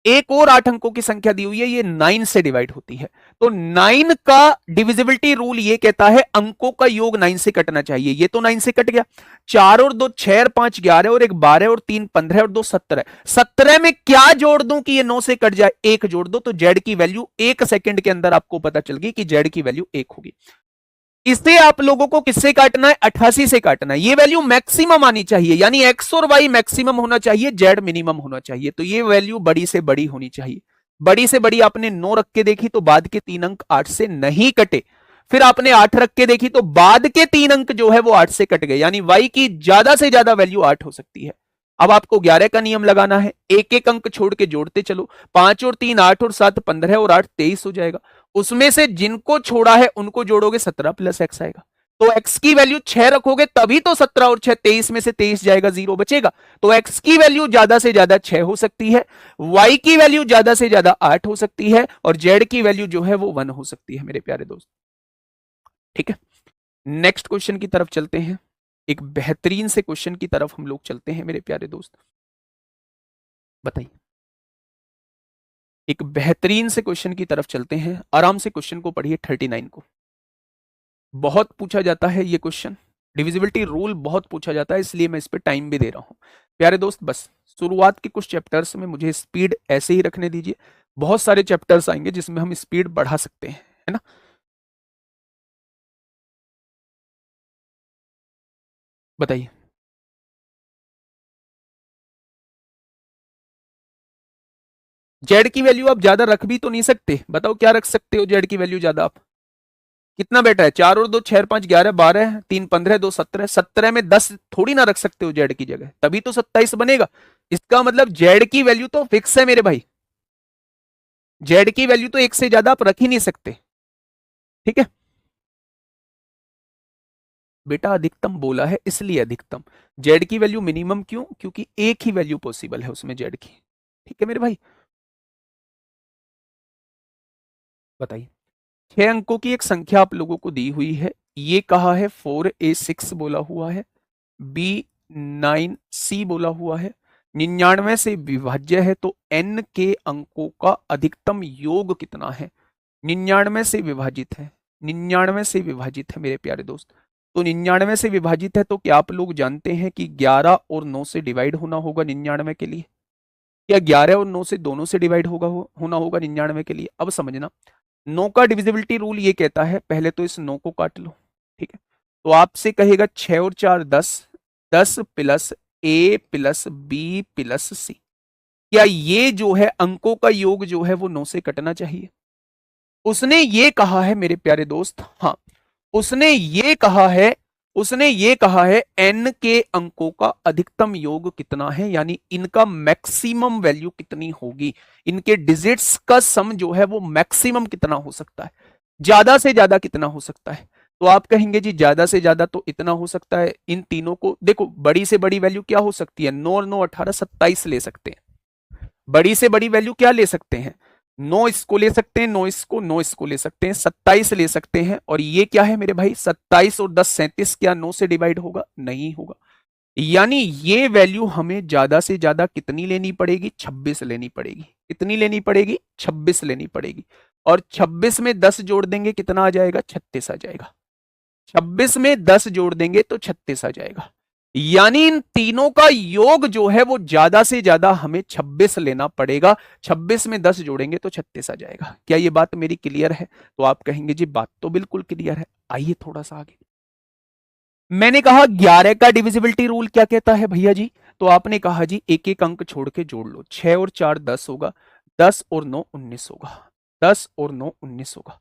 एक और 8 अंकों की संख्या दी हुई है, ये 9 से डिवाइड होती है। तो 9 का डिविजिबिलिटी रूल ये कहता है अंकों का योग 9 से कटना चाहिए। ये तो 9 से कट गया। 4 और 2 6 और 5 11 और 1 12 और 3 15 और 2 17। 17 में क्या जोड़ दूं कि ये 9 से कट जाए? 1 जोड़ दो, तो जेड की वैल्यू 1 सेकंड के अंदर आपको पता चल गई कि जेड की वैल्यू 1 होगी। इसे आप लोगों को किससे काटना है? 88 से काटना है। ये वैल्यू मैक्सिमम आनी चाहिए, यानी एक्स और वाई मैक्सिमम होना चाहिए, जेड मिनिमम होना चाहिए। तो ये वैल्यू बड़ी से बड़ी होनी चाहिए। बड़ी से बड़ी आपने 9 रख के देखी तो बाद के 3 अंक 8 से नहीं कटे। फिर आपने 8 रख के देखी तो बाद के 3 अंक जो है वो 8 से कट गए, यानी वाई की ज्यादा से ज्यादा वैल्यू 8 हो सकती है। अब आपको 11 का नियम लगाना है, एक एक अंक छोड़ के जोड़ते चलो। 5 और 3 8 और 7 15 और 8 23 हो जाएगा। उसमें से जिनको छोड़ा है उनको जोड़ोगे, 17 प्लस एक्स आएगा। तो एक्स की वैल्यू 6 रखोगे तभी तो 17 और 6 23 में से 23 जाएगा, 0 बचेगा। तो एक्स की वैल्यू ज्यादा से ज्यादा 6 हो सकती है, वाई की वैल्यू ज्यादा से ज्यादा 8 हो सकती है, और जेड की वैल्यू जो है वो 1 हो सकती है मेरे प्यारे दोस्त। ठीक है, नेक्स्ट क्वेश्चन की तरफ चलते हैं। एक बेहतरीन से क्वेश्चन की तरफ हम लोग चलते हैं मेरे प्यारे दोस्त। बताइए, एक बेहतरीन से क्वेश्चन की तरफ चलते हैं। आराम से क्वेश्चन को पढ़िए, 39 को। बहुत पूछा जाता है ये क्वेश्चन, डिविजिबिलिटी रूल बहुत पूछा जाता है, इसलिए मैं इस पर टाइम भी दे रहा हूं। प्यारे दोस्त बस शुरुआत के कुछ चैप्टर्स में मुझे स्पीड ऐसे ही रखने दीजिए, बहुत सारे चैप्टर्स आएंगे जिसमें हम स्पीड बढ़ा सकते हैं, है ना। बताइए। जेड की वैल्यू आप ज्यादा रख भी तो नहीं सकते, बताओ क्या रख सकते हो जेड की वैल्यू ज्यादा आप? कितना बेटा है? 4 और 2 6 5 11 12 3 15 2 17। 17 में 10 थोड़ी ना रख सकते हो जेड की जगह, तभी तो 27 बनेगा। इसका मतलब जेड की वैल्यू तो फिक्स है मेरे भाई। जेड की वैल्यू तो एक से ज्यादा आप रख ही नहीं सकते। ठीक है बेटा, अधिकतम बोला है इसलिए अधिकतम। जेड की वैल्यू मिनिमम क्यों? क्योंकि एक ही वैल्यू पॉसिबल है उसमें जेड की। ठीक है मेरे भाई, बताइए। 6 अंकों की एक संख्या आप लोगों को दी हुई है, ये कहा है 4a6 बोला हुआ है, B9C बोला हुआ है, 99 से विभाज्य है तो n के अंकों का अधिकतम योग कितना है? 99 से विभाजित है, 99 से विभाजित है मेरे प्यारे दोस्त। तो 99 से विभाजित है तो क्या आप लोग जानते हैं कि 11 और 9 से डिवाइड होना होगा 99 के लिए? क्या 11 और 9 से दोनों से डिवाइड होना होगा 99 के लिए? अब समझना, 9 का डिविजिबिलिटी रूल ये कहता है, पहले तो इस 9 को काट लो, ठीक है। तो आपसे कहेगा 6 और 4 10, 10 प्लस ए प्लस बी प्लस सी। क्या ये जो है अंकों का योग जो है वो 9 से कटना चाहिए? उसने ये कहा है मेरे प्यारे दोस्त, हाँ उसने ये कहा है n के अंकों का अधिकतम योग कितना है, यानी इनका मैक्सिमम वैल्यू कितनी होगी, इनके डिजिट्स का सम जो है वो मैक्सिमम कितना हो सकता है, ज्यादा से ज्यादा कितना हो सकता है। तो आप कहेंगे जी ज्यादा से ज्यादा तो इतना हो सकता है, इन तीनों को देखो, बड़ी से बड़ी वैल्यू क्या हो सकती है, 9 और 9 18 27 ले सकते हैं। बड़ी से बड़ी वैल्यू क्या ले सकते हैं, 9 इसको ले सकते हैं, 9 इसको ले सकते हैं, 27 ले सकते हैं। और ये क्या है मेरे भाई, 27 और 10 37, क्या 9 से डिवाइड होगा? नहीं होगा। यानी ये वैल्यू हमें ज्यादा से ज्यादा कितनी लेनी पड़ेगी, 26 लेनी पड़ेगी। कितनी लेनी पड़ेगी? 26 लेनी पड़ेगी। और 26 में 10 जोड़ देंगे कितना आ जाएगा? 36 आ जाएगा। 26 में 10 जोड़ देंगे तो 36 आ जाएगा। यानी इन तीनों का योग जो है वो ज्यादा से ज्यादा हमें 26 लेना पड़ेगा। 26 में 10 जोड़ेंगे तो 36 आ जाएगा। क्या ये बात मेरी क्लियर है? तो आप कहेंगे जी बात तो बिल्कुल क्लियर है। आइए थोड़ा सा आगे। मैंने कहा 11 का डिविजिबिलिटी रूल क्या कहता है भैया जी? तो आपने कहा जी एक एक अंक छोड़ के जोड़ लो। 6 और 4 10 होगा, 10 और 9 19 होगा, 10 और 9 19 होगा।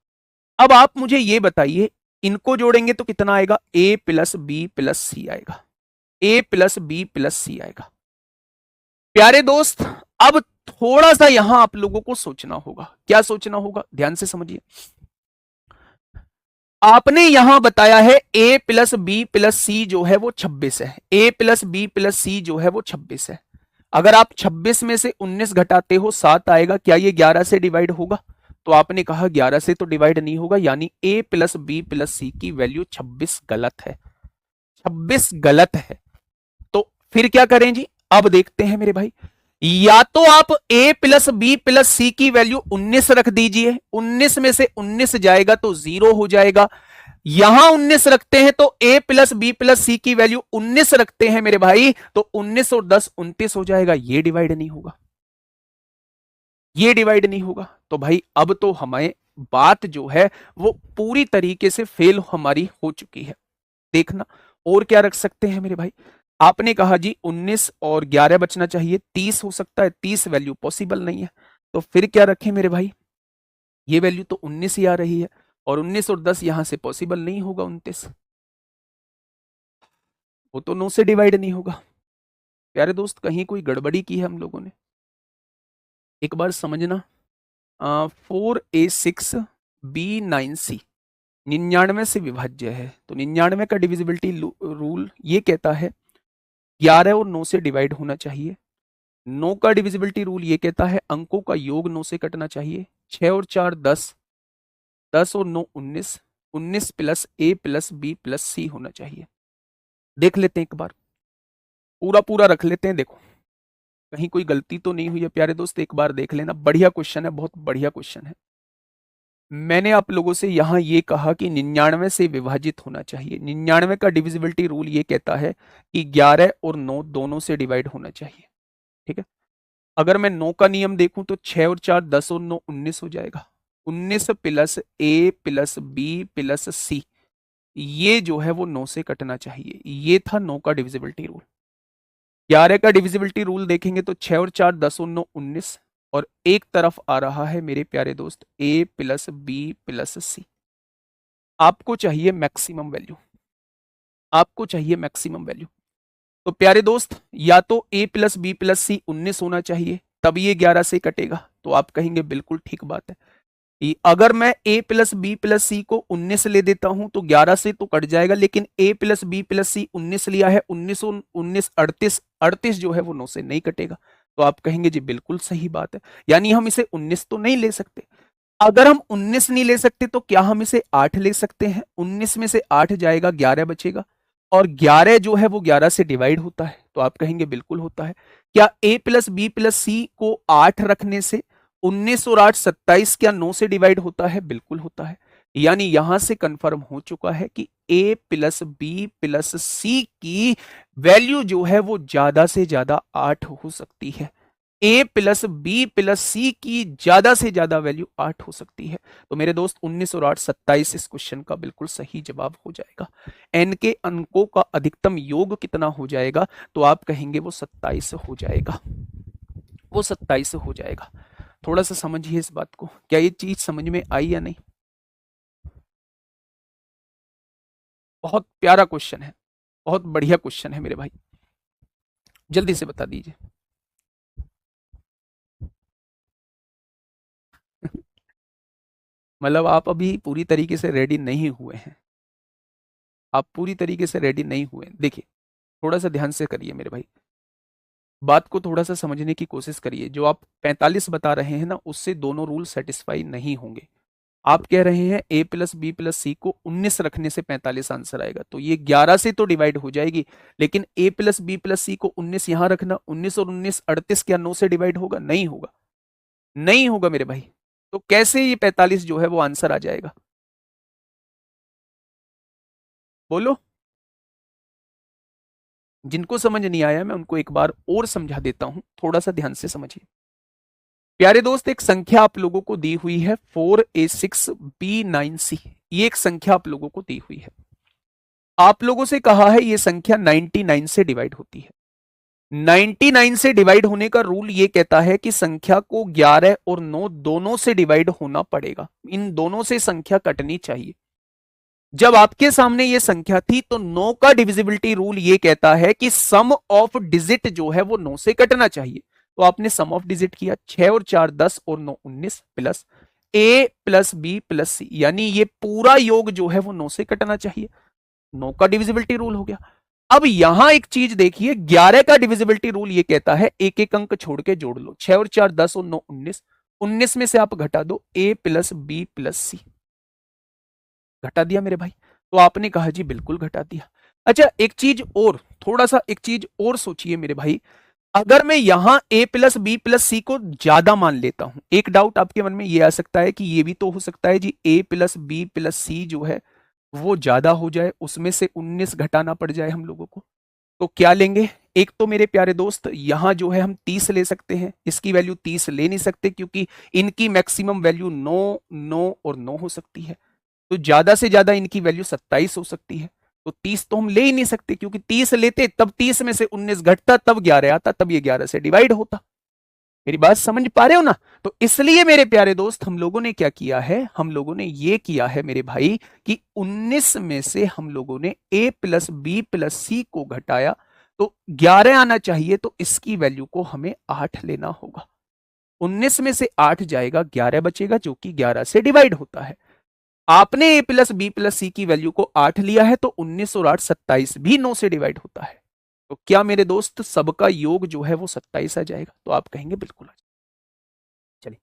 अब आप मुझे ये बताइए, इनको जोड़ेंगे तो कितना आएगा? a प्लस बी प्लस सी आएगा, a प्लस बी प्लस सी आएगा। प्यारे दोस्त, अब थोड़ा सा यहां आप लोगों को सोचना होगा। क्या सोचना होगा? ध्यान से समझिए। आपने यहां बताया है a प्लस बी प्लस सी जो है वो 26 है, a प्लस बी प्लस सी जो है वो 26 है। अगर आप 26 में से 19 घटाते हो 7 आएगा। क्या ये 11 से डिवाइड होगा? तो आपने कहा 11 से तो डिवाइड नहीं होगा, यानी a प्लस बी प्लस सी की वैल्यू 26 गलत है। 26 गलत है। तो फिर क्या करें जी? अब देखते हैं मेरे भाई, या तो आप a प्लस बी प्लस सी की वैल्यू 19 रख दीजिए, 19 में से 19 जाएगा तो 0 हो जाएगा। यहां 19 रखते हैं तो a प्लस बी प्लस सी की वैल्यू 19 रखते हैं मेरे भाई, तो 19 और 10 29 हो जाएगा। ये डिवाइड नहीं होगा, ये डिवाइड नहीं होगा। तो भाई अब तो हमें बात जो है वो पूरी तरीके से फेल हमारी हो चुकी है। देखना और क्या रख सकते हैं मेरे भाई। आपने कहा जी 19 और 11 बचना चाहिए, 30 हो सकता है, 30 वैल्यू पॉसिबल नहीं है। तो फिर क्या रखें मेरे भाई? ये वैल्यू तो 19 ही आ रही है, और 19 और 10 यहां से पॉसिबल नहीं होगा, 29 वो तो 9 से डिवाइड नहीं होगा। प्यारे दोस्त, कहीं कोई गड़बड़ी की है हम लोगों ने? एक बार समझना। 4a6b9c 99 से विभाज्य है, तो 99 का डिविजिबिलिटी रूल ये कहता है 11 और 9 से डिवाइड होना चाहिए। 9 का डिविजिबिलिटी रूल ये कहता है अंकों का योग 9 से कटना चाहिए। 6 और 4 10, 10 और 9 19, 19 plus a plus B plus C होना चाहिए। देख लेते हैं एक बार, पूरा पूरा रख लेते हैं। देखो कहीं कोई गलती तो नहीं हुई है प्यारे दोस्त, एक बार देख लेना। बढ़िया क्वेश्चन है, बहुत बढ़िया क्वेश्चन है। मैंने आप लोगों से यहां ये कहा कि 99 से विभाजित होना चाहिए। 99 का डिविजिबिलिटी रूल ये कहता है कि 11 और 9 दोनों से डिवाइड होना चाहिए, ठीक है। अगर मैं 9 का नियम देखूं तो 6 और 4 10 और 9 19 हो जाएगा। 19 plus a plus B plus C, ये जो है वो 9 से कटना चाहिए। ये था 9 का डिविजिबिलिटी रूल। 11 का डिविजिबिलिटी रूल देखेंगे तो 6 और 4 10 और 9 19, और एक तरफ आ रहा है मेरे प्यारे दोस्त a प्लस बी प्लस सी। आपको चाहिए मैक्सिमम वैल्यू, आपको चाहिए मैक्सिमम वैल्यू। तो प्यारे दोस्त, या तो a प्लस बी प्लस सी 19 होना चाहिए, तब ये 11 से कटेगा। तो आप कहेंगे बिल्कुल ठीक बात है। अगर मैं a प्लस बी प्लस सी को 19 ले देता हूं तो 11 से तो कट जाएगा, लेकिन a प्लस बी प्लस सी 19 लिया है, 19 19 38, 38 जो है वो 9 से नहीं कटेगा। तो आप कहेंगे जी बिल्कुल सही बात है, यानी हम इसे 19 तो नहीं ले सकते। अगर हम 19 नहीं ले सकते तो क्या हम इसे 8 ले सकते हैं? 19 में से 8 जाएगा, 11 बचेगा, और 11 जो है वो 11 से डिवाइड होता है, तो आप कहेंगे बिल्कुल होता है। क्या a प्लस बी प्लस सी को 8 रखने से 19 और 8 27 क्या 9 से डिवाइड होता है? बिल्कुल होता है। यानी यहां से कंफर्म हो चुका है कि a प्लस बी प्लस सी की वैल्यू जो है वो ज्यादा से ज्यादा 8 हो सकती है। a प्लस बी प्लस सी की ज्यादा से ज्यादा वैल्यू 8 हो सकती है। तो मेरे दोस्त 19 और 8 27 इस क्वेश्चन का बिल्कुल सही जवाब हो जाएगा। n के अंकों का अधिकतम योग कितना हो जाएगा? तो आप कहेंगे वो 27 हो जाएगा, वो 27 हो जाएगा। थोड़ा सा समझिए इस बात को, क्या ये चीज समझ में आई या नहीं? बहुत प्यारा क्वेश्चन है, बहुत बढ़िया क्वेश्चन है मेरे भाई, जल्दी से बता दीजिए। मतलब आप अभी पूरी तरीके से रेडी नहीं हुए हैं, आप पूरी तरीके से रेडी नहीं हुए। देखिए थोड़ा सा ध्यान से करिए मेरे भाई, बात को थोड़ा सा समझने की कोशिश करिए। जो आप 45 बता रहे हैं ना, उससे दोनों रूल सेटिस्फाई नहीं होंगे। आप कह रहे हैं a प्लस बी प्लस सी को 19 रखने से 45 आंसर आएगा, तो ये 11 से तो डिवाइड हो जाएगी, लेकिन a प्लस बी प्लस सी को 19 यहां रखना, 19 और 19 38 क्या 9 से डिवाइड होगा? नहीं होगा, नहीं होगा मेरे भाई। तो कैसे ये 45 जो है वो आंसर आ जाएगा? बोलो। जिनको समझ नहीं आया मैं उनको एक बार और समझा देता हूं, थोड़ा सा ध्यान से समझिए। प्यारे दोस्त, एक संख्या आप लोगों को दी हुई है 4a6b9c, ये एक संख्या आप लोगों को दी हुई है। आप लोगों से कहा है ये संख्या 99 से डिवाइड होती है। 99 से डिवाइड होने का रूल ये कहता है कि संख्या को 11 और 9 दोनों से डिवाइड होना पड़ेगा, इन दोनों से संख्या कटनी चाहिए। जब आपके सामने ये संख्या थी तो 9 का डिविजिबिलिटी रूल ये कहता है कि सम ऑफ डिजिट जो है वो 9 से कटना चाहिए। तो आपने सम ऑफ डिजिट किया, 6 और 4 10 और 9 19 plus a plus B plus C, यानी ये पूरा योग जो है वो 9 से कटना चाहिए। 9 का डिविजिबिलिटी रूल हो गया। अब यहां एक चीज देखिए, 11 का डिविजिबिलिटी रूल ये कहता है एक एक अंक छोड़ के जोड़ लो, 6 और 4 10 और 9 19, 19 में से आप घटा दो a प्लस बी प्लस सी। घटा दिया मेरे भाई? तो आपने कहा जी बिल्कुल घटा दिया। अच्छा एक चीज और, थोड़ा सा एक चीज और सोचिए मेरे भाई, अगर मैं यहां a प्लस बी प्लस सी को ज्यादा मान लेता हूं, एक डाउट आपके मन में यह आ सकता है कि यह भी तो हो सकता है जी a प्लस बी प्लस सी जो है वो ज्यादा हो जाए, उसमें से 19 घटाना पड़ जाए हम लोगों को। तो क्या लेंगे? एक तो मेरे प्यारे दोस्त यहां जो है हम 30 ले सकते हैं, इसकी वैल्यू 30 ले नहीं सकते क्योंकि इनकी मैक्सिमम वैल्यू 9 9 और 9 हो सकती है। तो ज्यादा से ज्यादा इनकी वैल्यू 27 हो सकती है। तो 30 तो हम ले ही नहीं सकते, क्योंकि 30 लेते तब 30 में से 19 घटता, तब 11 आता, तब ये 11 से डिवाइड होता। मेरी बात समझ पा रहे हो ना? तो इसलिए मेरे प्यारे दोस्त हम लोगों ने क्या किया है, हम लोगों ने ये किया है मेरे भाई कि 19 में से हम लोगों ने a प्लस बी प्लस सी को घटाया, तो 11 आना चाहिए, तो इसकी वैल्यू को हमें 8 लेना होगा। 19 में से 8 जाएगा, 11 बचेगा, जो कि 11 से डिवाइड होता है। आपने a प्लस बी प्लस सी की वैल्यू को 8 लिया है, तो 19 और 8 27 भी 9 से डिवाइड होता है। तो क्या मेरे दोस्त सबका योग जो है वो 27 आ जाएगा? तो आप कहेंगे बिल्कुल आ जाएगा। चलिए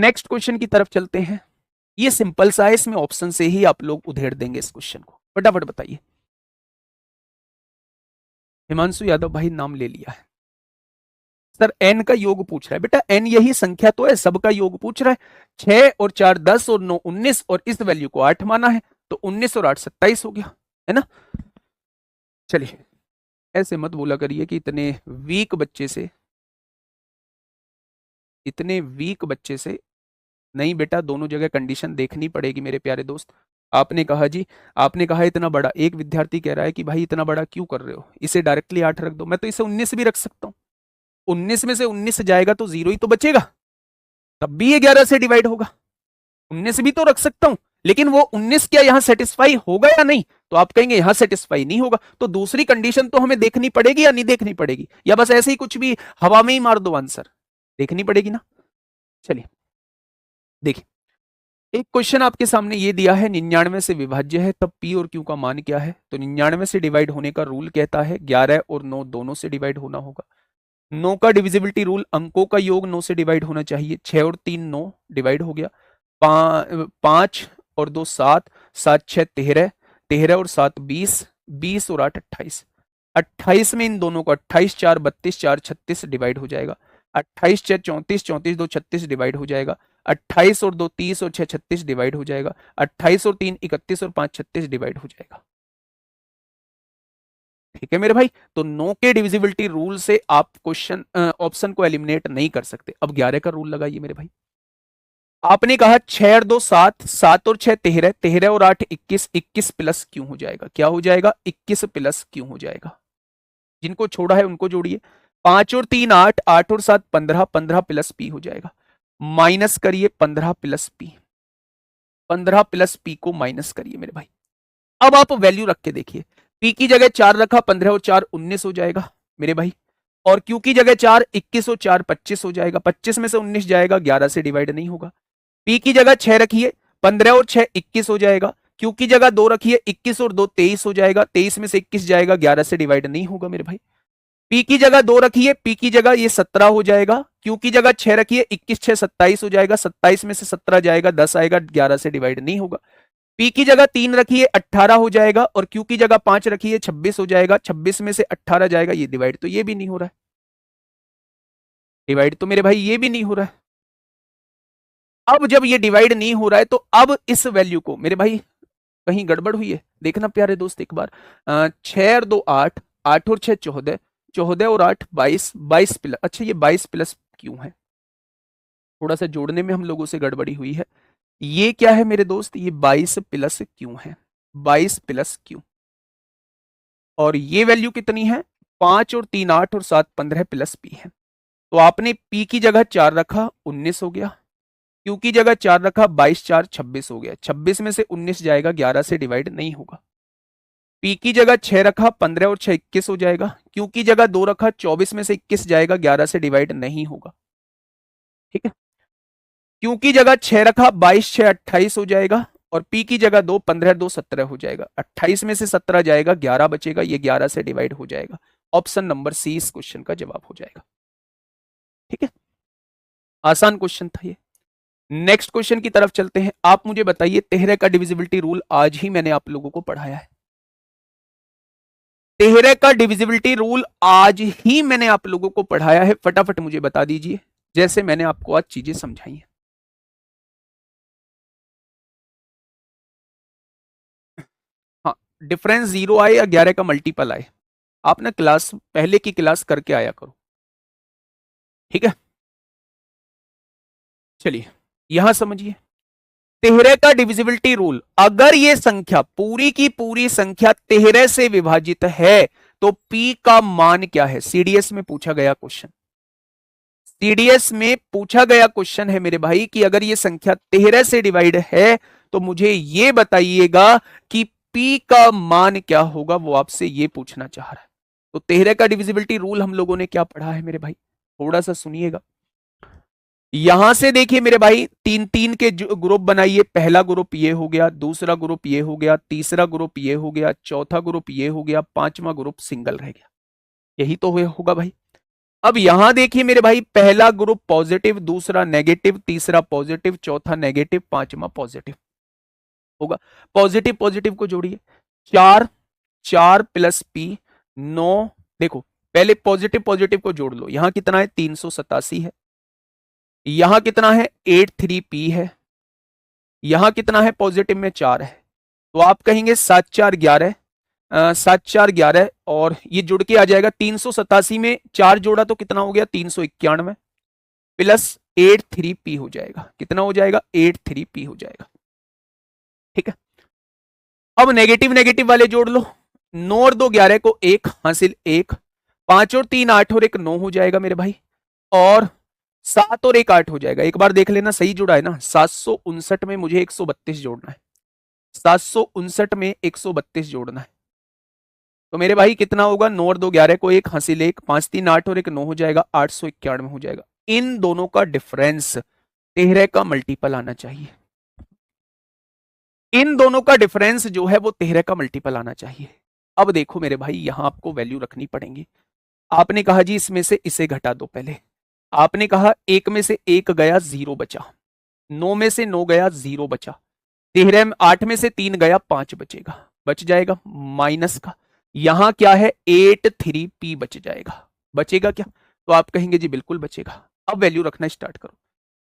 नेक्स्ट क्वेश्चन की तरफ चलते हैं। ये सिंपल सा है, इसमें ऑप्शन से ही आप लोग उधेड़ देंगे इस क्वेश्चन को। फटाफट बताइए। हिमांशु यादव भाई नाम ले लिया है। सर n का योग पूछ रहा है। बेटा n यही संख्या तो है, सबका योग पूछ रहा है। 6 और 4 10 और 9 19 और इस वैल्यू को 8 माना है, तो 19 और 8 27 हो गया, है ना? चलिए ऐसे मत बोला करिए कि इतने वीक बच्चे से नहीं। बेटा दोनों जगह कंडीशन देखनी पड़ेगी मेरे प्यारे दोस्त। आपने कहा जी, आपने कहा इतना बड़ा, एक विद्यार्थी कह रहा है कि भाई इतना बड़ा क्यों कर रहे हो, इसे डायरेक्टली 8 रख दो। मैं तो इसे 19 भी रख सकता हूं, 19 में से 19 जाएगा तो 0 ही तो बचेगा, तब भी ये 11 से डिवाइड होगा। 19 भी तो रख सकता हूं, लेकिन वो 19 क्या यहां सेटिस्फाई होगा या नहीं? तो आप कहेंगे यहां सेटिस्फाई नहीं होगा, तो दूसरी कंडीशन तो हमें देखनी पड़ेगी या नहीं देखनी पड़ेगी, या बस ऐसे ही कुछ भी हवा में ही मार दो आंसर? देखनी पड़ेगी ना। चलिए देखिए, एक क्वेश्चन आपके सामने ये दिया है 99 से विभाज्य है, तब p और q का मान क्या है? तो 99 से डिवाइड होने का रूल कहता है 11 और 9 दोनों से डिवाइड होना होगा। 9 का डिविजिबिलिटी रूल, अंकों का योग 9 से डिवाइड होना चाहिए। 6 और 3 9 डिवाइड हो गया। 5 और 2 7, 7 6 13, 13 और 7 20, 20 और 8 28। 28 में इन दोनों को 28 4 32 4 36 डिवाइड हो जाएगा। 28 6 34 34 2 36 डिवाइड हो जाएगा। 28 और 2 30 और 6 36 डिवाइड हो जाएगा। 28 और 3 31 और 5 36 डिवाइड हो जाएगा। ठीक है मेरे भाई, तो 9 के डिविजिबिलिटी रूल से आप क्वेश्चन ऑप्शन को एलिमिनेट नहीं कर सकते। अब 11 का रूल लगाइए मेरे भाई। आपने कहा 6 और 2 7, 7 और 6 13, 13 और 8 21, 21 प्लस क्यों हो जाएगा? क्या हो जाएगा? 21 प्लस क्यों हो जाएगा? जिनको छोड़ा है उनको जोड़िए। 5 और 3 8, 8 और 7 15, 15 प्लस पी हो जाएगा। माइनस करिए 15 प्लस पी, 15 प्लस पी को माइनस करिए मेरे भाई। अब आप वैल्यू रख के देखिए, पी की जगह 4 रखा, 15 और 4 19 हो जाएगा मेरे भाई। और क्यू की जगह 4 21 और 4 25 हो जाएगा। 25 में से 19 जाएगा, 11 से डिवाइड नहीं होगा। पी की जगह 6 रखिए, 15 और 6 21 हो जाएगा। क्यू की जगह 2 रखिए, 21 और 2 23 हो जाएगा। 23 में से 21 जाएगा, 11 से डिवाइड नहीं होगा मेरे भाई। पी की जगह 2 रखिए, पी की जगह ये 17 हो जाएगा। क्यू की जगह 6 रखिए, 21 6 27 हो जाएगा। 27 में से 17 जाएगा, 10 आएगा, 11 से डिवाइड नहीं होगा। पी की जगह 3 रखिए, 18 हो जाएगा। और क्यू की जगह 5 रखिए, 26 हो जाएगा। 26 में से 18 जाएगा, ये डिवाइड तो ये भी नहीं हो रहा है। डिवाइड तो मेरे भाई ये भी नहीं हो रहा है। अब जब ये डिवाइड नहीं हो रहा है, तो अब इस वैल्यू को मेरे भाई कहीं गड़बड़ हुई है, देखना प्यारे दोस्त एक बार। 6 और 2 8, 8 और 6 14, 14 और 8 22, 22 प्लस, अच्छा ये 22 प्लस क्यों है? थोड़ा सा जोड़ने में हम लोगों से गड़बड़ी हुई है। ये क्या है मेरे दोस्त? ये 22 प्लस क्यों है, 22 प्लस क्यों। और ये वैल्यू कितनी है? 5 और 3 8 और 7 15 प्लस पी है। तो आपने पी की जगह 4 रखा, 19 हो गया। क्यू की जगह 4 रखा, 22 4 26 हो गया। 26 में से 19 जाएगा, 11 से डिवाइड नहीं होगा। पी की जगह 6 रखा, 15 और 6 21 हो जाएगा। क्यू की जगह 2 रखा, 24 में से 21 जाएगा, 11 से डिवाइड नहीं होगा। ठीक है, क्यू की जगह 6 रखा, 22 6 28 हो जाएगा। और पी की जगह 2 15 2 17 हो जाएगा। 28 में से 17 जाएगा, 11 बचेगा, ये 11 से डिवाइड हो जाएगा। ऑप्शन नंबर सी इस क्वेश्चन का जवाब हो जाएगा। ठीक है, आसान क्वेश्चन था ये। नेक्स्ट क्वेश्चन की तरफ चलते हैं। आप मुझे बताइए, 13 का डिविजिबिलिटी रूल आज ही मैंने आप लोगों को पढ़ाया है। 13 का डिविजिबिलिटी रूल आज ही मैंने आप लोगों को पढ़ाया है। फटाफट मुझे बता दीजिए, जैसे मैंने आपको आज चीजें समझाई हैं। हाँ, डिफरेंस 0 आए या 11 का मल्टीपल आए, आप ना क्लास पहले की क्लास करके आया करो। ठीक है, चलिए यहां समझिए। 13 का डिविजिबिलिटी रूल, अगर ये संख्या पूरी की पूरी संख्या 13 से विभाजित है तो P का मान क्या है? सीडीएस में पूछा गया क्वेश्चन, सीडीएस में पूछा गया क्वेश्चन है मेरे भाई कि अगर ये संख्या 13 से डिवाइड है तो मुझे ये बताइएगा कि P का मान क्या होगा, वो आपसे ये पूछना चाह रहा है। तो 13 का डिविजिबिलिटी रूल हम लोगों ने क्या पढ़ा है मेरे भाई, थोड़ा सा सुनिएगा। यहां से देखिए मेरे भाई, 3 3 के ग्रुप बनाइए। पहला ग्रुप ये हो गया, दूसरा ग्रुप ये हो गया, तीसरा ग्रुप ये हो गया, चौथा ग्रुप ये हो गया, पांचवा ग्रुप सिंगल रह गया। यही तो होगा भाई। अब यहां देखिए मेरे भाई, पहला ग्रुप पॉजिटिव, दूसरा नेगेटिव, तीसरा पॉजिटिव, चौथा नेगेटिव, पांचवा पॉजिटिव होगा। पॉजिटिव पॉजिटिव को जोड़िए, 4 4 प्लस पी 9। देखो पहले पॉजिटिव पॉजिटिव को जोड़ लो, यहां कितना है? 387 है। यहां कितना है? 83p है। यहां कितना है? पॉजिटिव में 4 है। तो आप कहेंगे 7 4 11, 7 4 11 और ये जुड़ के आ जाएगा। 387 में 4 जोड़ा तो कितना हो गया? 391 प्लस 83p हो जाएगा। कितना हो जाएगा? 83p हो जाएगा। ठीक है, अब नेगेटिव नेगेटिव वाले जोड़ लो। 9 और 2 11 को 1 हासिल 1, 5 और 3 8 और 1 9 हो जाएगा मेरे भाई। और 7 और 1 8 हो जाएगा। एक बार देख लेना, सही जुड़ा है ना? 759 में मुझे 132 जोड़ना है। 759 में 132 जोड़ना है। तो मेरे भाई कितना होगा? 9 और 2 11 को 1 हासिल 1, 5 3 8 और 1 9 हो जाएगा। 891 हो जाएगा। इन दोनों का डिफरेंस 13 का मल्टीपल आना चाहिए। इन दोनों का डिफरेंस जो है वो 13 का मल्टीपल आना चाहिए। अब देखो मेरे भाई, यहां आपको वैल्यू रखनी पड़ेगी। आपने कहा जी इसमें से इसे घटा दो। पहले आपने कहा 1 में से 1 गया, 0 बचा। 9 में से 9 गया, 0 बचा। 13 में 8 में से 3 गया, 5 बचेगा, बच जाएगा माइनस का। यहां क्या है 83p बच जाएगा। बचेगा क्या? तो आप कहेंगे जी बिल्कुल बचेगा। अब वैल्यू रखना स्टार्ट करो।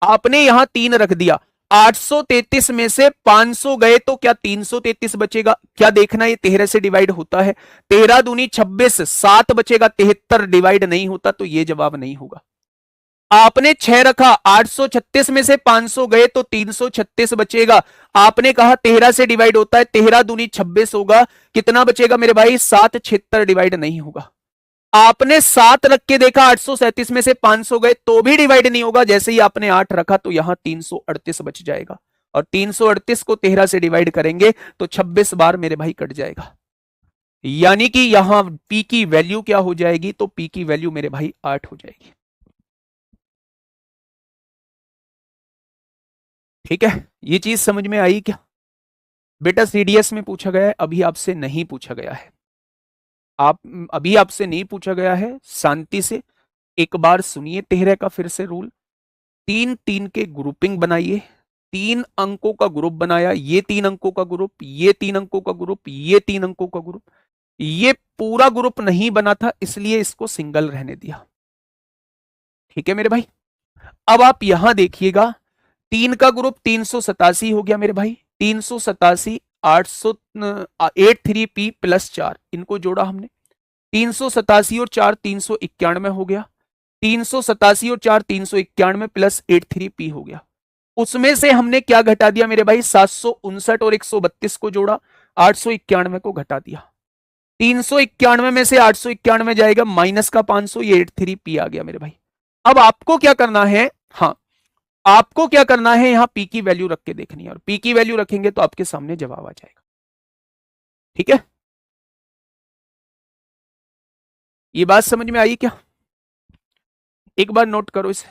आपने यहां 3 रख दिया, 833 में से 500 गए तो क्या 333 बचेगा? क्या देखना ये 13 से डिवाइड होता है? 13 दूनी 26, 7 बचेगा, 73 डिवाइड नहीं होता, तो ये जवाब नहीं होगा। आपने 6 रखा, 836 में से 500 गए तो 336 बचेगा। आपने कहा 13 से डिवाइड होता है, 13 दूनी 26 होगा, कितना बचेगा मेरे भाई? 7, 76 डिवाइड नहीं होगा। आपने 7 रख के देखा, 837 में से 500 गए तो भी डिवाइड नहीं होगा। जैसे ही आपने 8 रखा तो यहां 338 बच जाएगा, और 338 को 13 से डिवाइड करेंगे तो 26 बार मेरे भाई कट जाएगा। यानी कि यहां पी की वैल्यू क्या हो जाएगी? तो पी की वैल्यू मेरे भाई 8 हो जाएगी। ठीक है, ये चीज समझ में आई क्या? बेटा सीडीएस में पूछा गया है, अभी आपसे नहीं पूछा गया है। आप अभी आपसे नहीं पूछा गया है, शांति से एक बार सुनिए 13 का फिर से रूल। 3 3 के ग्रुपिंग बनाइए। 3 अंकों का ग्रुप बनाया, ये 3 अंकों का ग्रुप, ये 3 अंकों का ग्रुप, ये 3 अंकों का ग्रुप। ये पूरा ग्रुप नहीं बना था, इसलिए इसको सिंगल रहने दिया। ठीक है मेरे भाई। अब आप यहां देखिएगा, 3 का ग्रुप 387 हो गया मेरे भाई। 387, 83p प्लस 4, इनको जोड़ा हमने। 387 और 4 391 हो गया। 387 और 4 391 प्लस 83p हो गया। उसमें से हमने क्या घटा दिया मेरे भाई? 759 और 132 को जोड़ा, 891 को घटा दिया। 391 में से 891 जाएगा, माइनस का 500, ये 83p आ गया मेरे भाई। अब आपको क्या करना है? हाँ, आपको क्या करना है, यहां पी की वैल्यू रख के देखनी है, और पी की वैल्यू रखेंगे तो आपके सामने जवाब आ जाएगा। ठीक है, ये बात समझ में आई क्या? एक बार नोट करो इसे।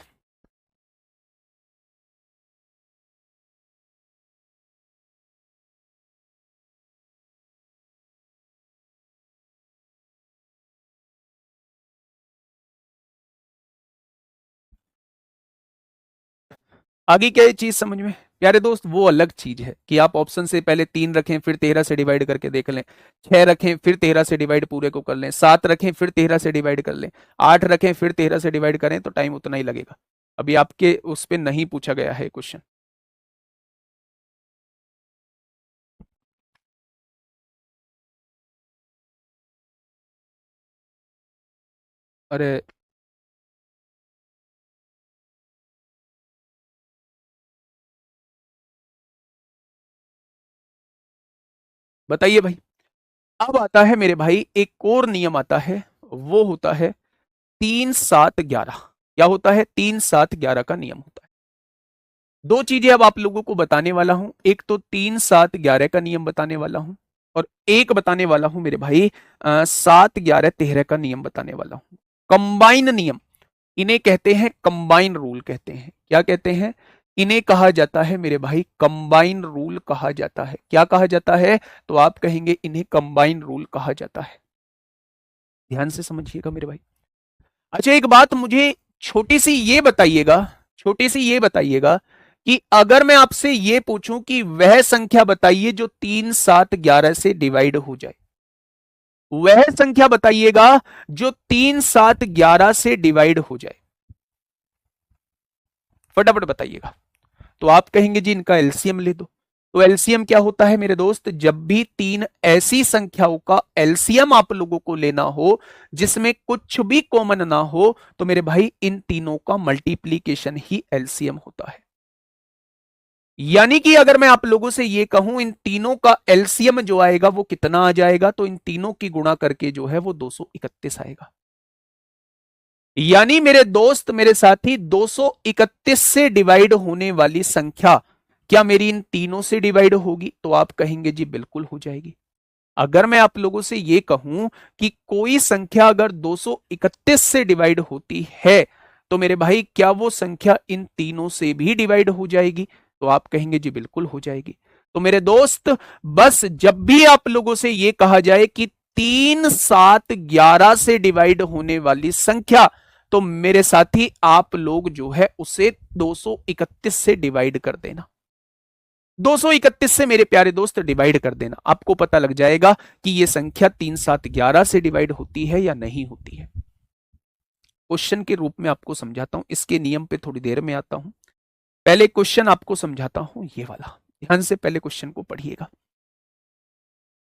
आगे क्या ये चीज समझ में? प्यारे दोस्त, वो अलग चीज है कि आप ऑप्शन से पहले 3 रखें, फिर 13 से डिवाइड करके देख लें। 6 रखें, फिर 13 से डिवाइड पूरे को कर लें। 7 रखें, फिर 13 से डिवाइड कर लें। 8 रखें, फिर 13 से डिवाइड करें, तो टाइम उतना ही लगेगा। अभी आपके उस पर नहीं पूछा गया है क्वेश्चन। अरे बताइए भाई। अब आता है मेरे भाई एक और नियम आता है, वो होता है 3 7 11। क्या होता है? 3 7 11 का नियम होता है। दो चीजें अब आप लोगों को बताने वाला हूं। एक तो 3 7 11 का नियम बताने वाला हूं, और एक बताने वाला हूं मेरे भाई 7 11 13 का नियम बताने वाला हूं। कंबाइन नियम, इन्हें कहते हैं कंबाइन रूल कहते हैं। क्या कहते हैं? इन्हें कहा जाता है मेरे भाई कंबाइन रूल कहा जाता है। क्या कहा जाता है? तो आप कहेंगे इन्हें कंबाइन रूल कहा जाता है। ध्यान से समझिएगा मेरे भाई। अच्छा, एक बात मुझे छोटी सी ये बताइएगा, छोटी सी ये बताइएगा कि अगर मैं आपसे ये पूछूं कि वह संख्या बताइए जो 3 7 11 से डिवाइड हो जाए, वह संख्या बताइएगा जो 3 7 11 से डिवाइड हो जाए, फटाफट बताइएगा। तो आप कहेंगे जी इनका एलसीएम ले दो। तो एलसीएम क्या होता है मेरे दोस्त? जब भी 3 ऐसी संख्याओं का एलसीएम आप लोगों को लेना हो जिसमें कुछ भी कॉमन ना हो, तो मेरे भाई इन तीनों का मल्टीप्लीकेशन ही एलसीएम होता है। यानी कि अगर मैं आप लोगों से ये कहूं इन तीनों का एलसीएम जो आएगा वो कितना आ जाएगा, तो इन तीनों की गुणा करके जो है वो 231 आएगा। यानी मेरे दोस्त, मेरे साथी, 231 से डिवाइड होने वाली संख्या क्या मेरी इन तीनों से डिवाइड होगी? तो आप कहेंगे जी बिल्कुल हो जाएगी। अगर मैं आप लोगों से यह कहूं कि कोई संख्या अगर 231 से डिवाइड होती है, तो मेरे भाई क्या वो संख्या इन तीनों से भी डिवाइड हो जाएगी? तो आप कहेंगे जी बिल्कुल हो जाएगी। तो मेरे दोस्त, बस जब भी आप लोगों से यह कहा जाए कि 3 7 11 से डिवाइड होने वाली संख्या, तो मेरे साथी आप लोग जो है उसे 231 से डिवाइड कर देना। 231 से मेरे प्यारे दोस्त डिवाइड कर देना, आपको पता लग जाएगा कि ये संख्या 3 7 11 से डिवाइड होती है या नहीं होती है। क्वेश्चन के रूप में आपको समझाता हूं, इसके नियम पे थोड़ी देर में आता हूं। पहले क्वेश्चन आपको समझाता हूं, ये वाला ध्यान से पहले क्वेश्चन को पढ़िएगा।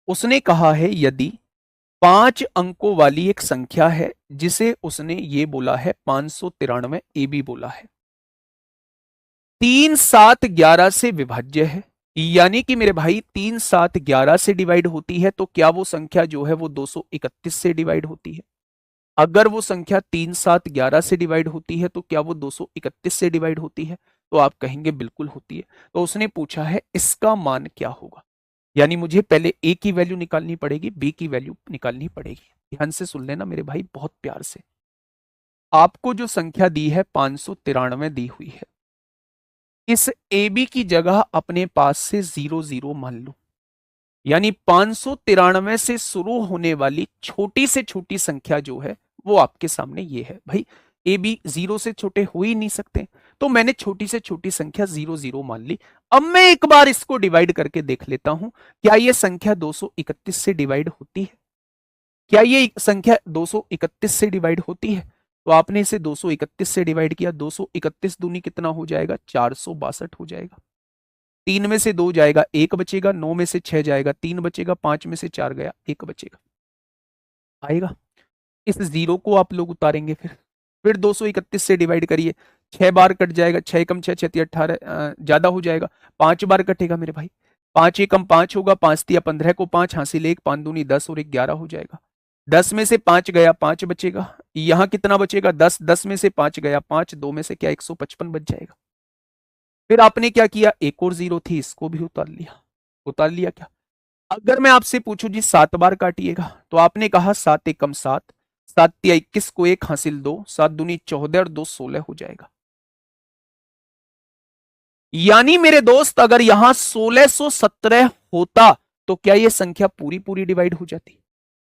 उसने कहा है यदि 5 अंकों वाली एक संख्या है जिसे उसने ये बोला है 593, ए बी बोला है, 3 7 11 से विभाज्य है, यानी कि मेरे भाई 3 7 11 से डिवाइड होती है, तो क्या वो संख्या जो है वो 231 से डिवाइड होती है? अगर वो संख्या 3 7 11 से डिवाइड होती है तो क्या वो 231 से डिवाइड होती है? तो आप कहेंगे बिल्कुल होती है। तो उसने पूछा है इसका मान क्या होगा, यानी मुझे पहले ए की वैल्यू निकालनी पड़ेगी, बी की वैल्यू निकालनी पड़ेगी। ध्यान से सुन लेना मेरे भाई, बहुत प्यार से। आपको जो संख्या दी है 593 दी हुई है, इस ए बी की जगह अपने पास से 0 मान लो, यानी 593 से शुरू होने वाली छोटी से छोटी संख्या जो है वो आपके सामने ये है। भाई ए बी 0 से छोटे हो ही नहीं सकते, तो मैंने छोटी से छोटी संख्या 0 मान ली। अब मैं एक बार इसको डिवाइड करके देख लेता हूं, क्या ये संख्या 231 से डिवाइड होती है? क्या ये संख्या 231 से डिवाइड होती है? तो आपने इसे 231 से डिवाइड किया, 231 दूनी कितना हो जाएगा? 462 हो जाएगा। 3 में से 2 जाएगा, 1 बचेगा, 9 में से 6 जाएगा, 3 बचेगा, 5 में से 4 गया, 1 बचेगा, आएगा। इस जीरो को आप लोग उतारेंगे, फिर 231 से डिवाइड करिए, 6 बार कट जाएगा, 6 कम 6 6 18 ज्यादा हो जाएगा, 5 बार कटेगा मेरे भाई, 5 एकम 5 होगा, 5 तिया 15 को 5 हासिल 1, 5 दूनी 10 और 1 11 हो जाएगा। 10 में से 5 गया, 5 बचेगा, यहां कितना बचेगा? 10, 10 में से 5 गया, 5, 2 में से क्या 155 बच जाएगा। फिर आपने क्या किया, एक और जीरो थी, इसको भी उतार लिया। उतार लिया क्या? अगर मैं आपसे पूछूं जी 7 बार काटिएगा, तो आपने कहा 7 एकम 7, 7 तिया 21 को 1 हासिल 2, 7 दूनी 14 और 2 16 हो जाएगा। यानी मेरे दोस्त अगर यहां 1617 होता तो क्या यह संख्या पूरी पूरी डिवाइड हो जाती?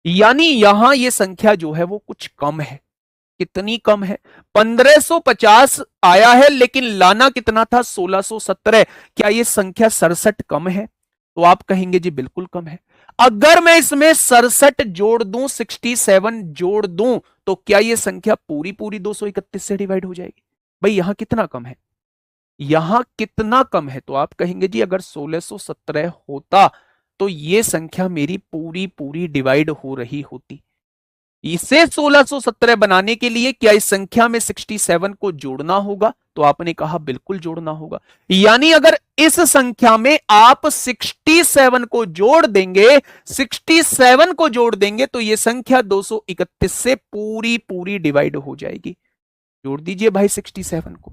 यानी यहां यह संख्या जो है वो कुछ कम है। कितनी कम है? 1550 आया है, लेकिन लाना कितना था? 1617। क्या यह संख्या 67 कम है? तो आप कहेंगे जी बिल्कुल कम है। अगर मैं इसमें 67 जोड़ दूं, 67 जोड़ दूं, तो क्या यह संख्या पूरी पूरी 231 से डिवाइड हो जाएगी? भाई यहां कितना कम है? यहां कितना कम है? तो आप कहेंगे जी अगर 1617 होता तो यह संख्या मेरी पूरी पूरी डिवाइड हो रही होती। इसे 1617 बनाने के लिए क्या इस संख्या में 67 को जोड़ना होगा? तो आपने कहा बिल्कुल जोड़ना होगा। यानी अगर इस संख्या में आप 67 को जोड़ देंगे, 67 को जोड़ देंगे तो यह संख्या 231 से पूरी पूरी डिवाइड हो जाएगी। जोड़ दीजिए भाई 67 को,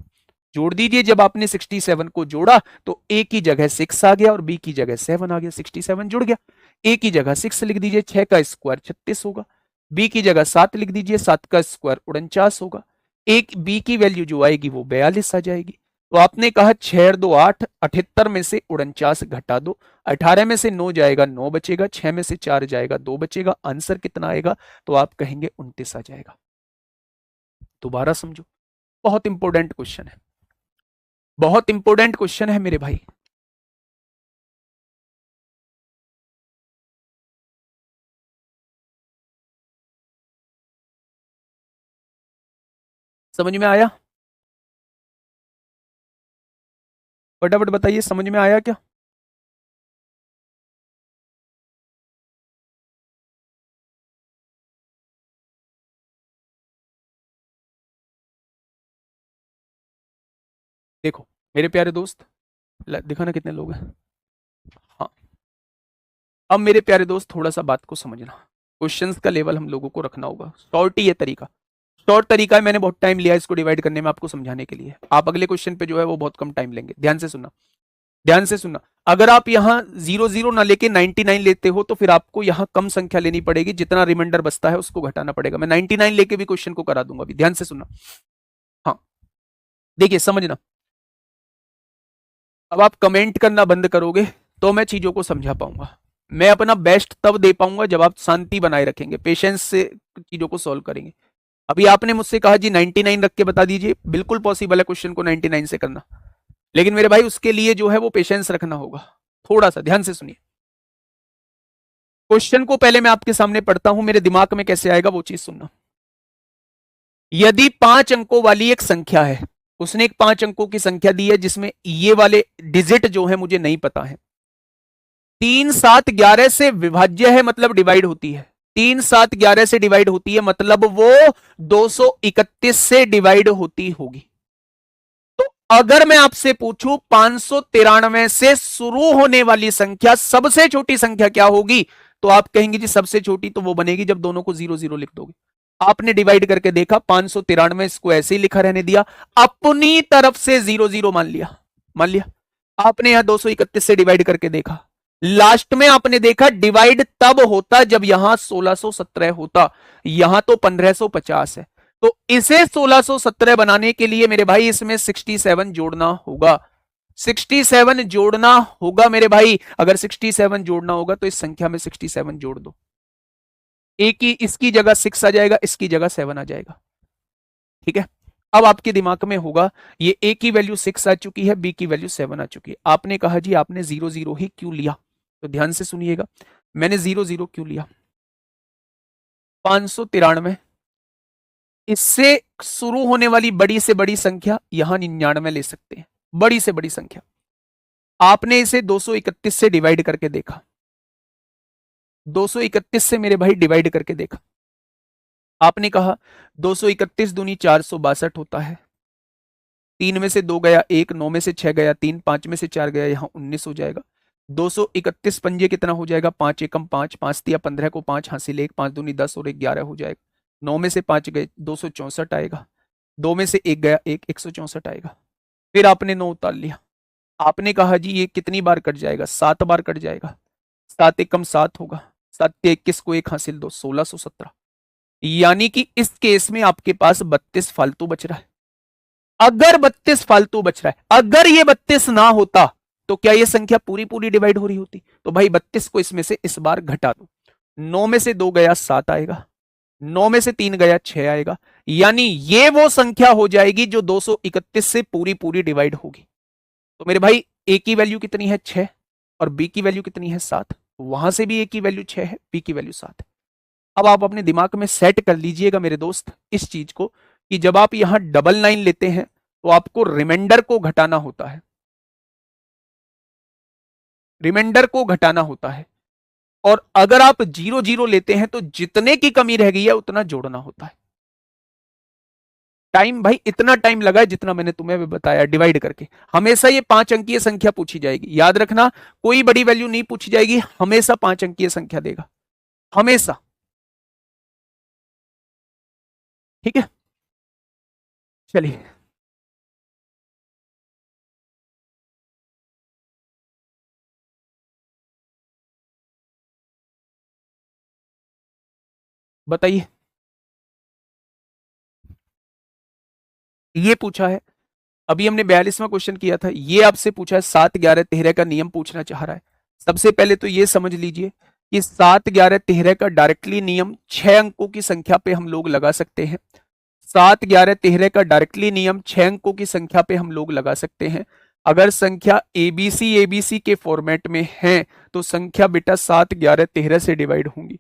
जोड़ दीजिए। जब आपने 67 को जोड़ा तो ए की जगह 6 आ गया और बी की जगह 7 आ गया। 67 जुड़ गया, ए की जगह 6 लिख दीजिए, 6 का स्क्वायर 36 होगा। बी की जगह 7 लिख दीजिए, 7 का स्क्वायर 49 होगा। एक बी की वैल्यू जो आएगी वो 42 आ जाएगी। तो आपने कहा 6 2 8, 78 में से 49 घटा दो, 18 में से 9 जाएगा, 9 बचेगा, 6 में से 4 जाएगा, 2 बचेगा, आंसर कितना आएगा? तो आप कहेंगे 29 आ जाएगा। दोबारा समझो, बहुत इंपॉर्टेंट क्वेश्चन है, बहुत इंपॉर्टेंट क्वेश्चन है मेरे भाई। समझ में आया? फटाफट बताइए, समझ में आया क्या? देखो मेरे प्यारे दोस्त, दिखाना कितने लोग हैं। हाँ, अब मेरे प्यारे दोस्त थोड़ा सा बात को समझना, क्वेश्चंस का लेवल हम लोगों को रखना होगा। शॉर्ट ही ये तरीका, शॉर्ट तरीका है, मैंने बहुत टाइम लिया इसको डिवाइड करने में आपको समझाने के लिए। आप अगले क्वेश्चन पे जो है वो बहुत कम टाइम लेंगे। ध्यान से सुनना, ध्यान से सुनना। अगर आप यहां 0 ना लेके 99 लेते हो तो फिर आपको यहां कम संख्या लेनी पड़ेगी, जितना रिमाइंडर बचता है उसको घटाना पड़ेगा। मैं 99 लेके भी क्वेश्चन को करा दूंगा अभी, ध्यान से सुनना। हाँ देखिए समझना, अब आप कमेंट करना बंद करोगे तो मैं चीजों को समझा पाऊंगा। मैं अपना बेस्ट तब दे पाऊंगा जब आप शांति बनाए रखेंगे, पेशेंस से चीजों को सॉल्व करेंगे। अभी आपने मुझसे कहा जी 99 रख के बता दीजिए, बिल्कुल पॉसिबल है क्वेश्चन को 99 से करना। लेकिन मेरे भाई उसके लिए जो है वो पेशेंस रखना होगा। थोड़ा सा ध्यान से सुनिए क्वेश्चन को, पहले मैं आपके सामने पढ़ता हूं, मेरे दिमाग में कैसे आएगा वो चीज सुनना। यदि 5 अंकों वाली एक संख्या है, उसने एक 5 अंकों की संख्या दी है जिसमें ये वाले डिजिट जो है मुझे नहीं पता है, 3 7 11 से विभाज्य है, मतलब डिवाइड होती है, 3 7 11 से डिवाइड होती है, मतलब वो 231 से डिवाइड होती होगी। तो अगर मैं आपसे पूछूं 593 से शुरू होने वाली संख्या सबसे छोटी संख्या क्या होगी, तो आप कहेंगे जी सबसे छोटी तो वो बनेगी जब दोनों को 0 0 लिख दोगे। आपने डिवाइड करके देखा, 593 इसको ऐसे ही लिखा रहने दिया, अपनी तरफ से 0 0 मान लिया। आपने यहां 231 से डिवाइड करके देखा, लास्ट में आपने देखा डिवाइड तब होता जब यहां 1617 होता, यहां तो 1550 है। तो इसे 1617 बनाने के लिए मेरे भाई इसमें 67 जोड़ना होगा, 67 जोड़ना होगा मेरे भाई। अगर 67 जोड़ना होगा तो इस संख्या में 67 जोड़ दो, ए की इसकी जगह 6 आ जाएगा, इसकी जगह 7 आ जाएगा। ठीक है, अब आपके दिमाग में होगा ये ए की वैल्यू 6 आ चुकी है, बी की वैल्यू 7 आ चुकी है। आपने कहा जी आपने 0 0 ही क्यों लिया, तो ध्यान से सुनिएगा, मैंने 0 0 क्यों लिया। 593 इससे शुरू होने वाली बड़ी से बड़ी संख्या यहां 99 ले सकते हैं, बड़ी से बड़ी संख्या। आपने इसे 231 से डिवाइड करके देखा, 231 से मेरे भाई डिवाइड करके देखा, आपने कहा 231 दूनी 462 होता है, 3 में से 2 गया 1, 9 में से 6 गया 3, 5 में से 4 गया, यहां 19 हो जाएगा। 231 पंजे कितना हो जाएगा, 5 एकम 5, 5 दिया 15 को 5 हासिल 1, 5 दूनी 10 और 1 11 हो जाएगा। 9 में से 5 गए 264 आएगा, 2 में से 1 गया 1, 164 आएगा। फिर आपने 9 उतार लिया, आपने कहा जी ये कितनी बार कट जाएगा, 7 बार कट जाएगा, 7 एकम 7 होगा, 7 21 को 1 हासिल 2, 1617। यानी कि इस केस में आपके पास 32 फालतू बच रहा है। अगर 32 फालतू बच रहा है, अगर ये 32 ना होता तो क्या ये संख्या पूरी पूरी डिवाइड हो रही होती। तो भाई 32 को इसमें से इस बार घटा दो, 9 में से 2 गया 7 आएगा, 9 में से 3 गया 6 आएगा, यानी ये वो संख्या हो जाएगी जो 231 से पूरी पूरी डिवाइड होगी। तो मेरे भाई ए की वैल्यू कितनी है 6 और बी की वैल्यू कितनी है 7, वहां से भी ए की वैल्यू 6 है, बी की वैल्यू 7 है। अब आप अपने दिमाग में सेट कर लीजिएगा मेरे दोस्त इस चीज को कि जब आप यहां डबल लाइन लेते हैं तो आपको रिमाइंडर को घटाना होता है, रिमाइंडर को घटाना होता है, और अगर आप 0 0 लेते हैं तो जितने की कमी रह गई है उतना जोड़ना होता है। टाइम भाई इतना टाइम लगा है जितना मैंने तुम्हें बताया डिवाइड करके। हमेशा ये 5 अंकीय संख्या पूछी जाएगी, याद रखना, कोई बड़ी वैल्यू नहीं पूछी जाएगी, हमेशा 5 अंकीय संख्या देगा, हमेशा। ठीक है, चलिए बताइए। ये पूछा है, अभी हमने 42वां क्वेश्चन किया था, ये आपसे पूछा है 7 11 13 का नियम पूछना चाह रहा है। सबसे पहले तो ये समझ लीजिए कि 7 11 13 का डायरेक्टली नियम 6 अंकों की संख्या पे हम लोग लगा सकते हैं। 7 11 13 का डायरेक्टली नियम 6 अंकों की संख्या पे हम लोग लगा सकते हैं। अगर संख्या एबीसी के फॉर्मेट में है तो संख्या बेटा 7 11 13 से डिवाइड होंगी।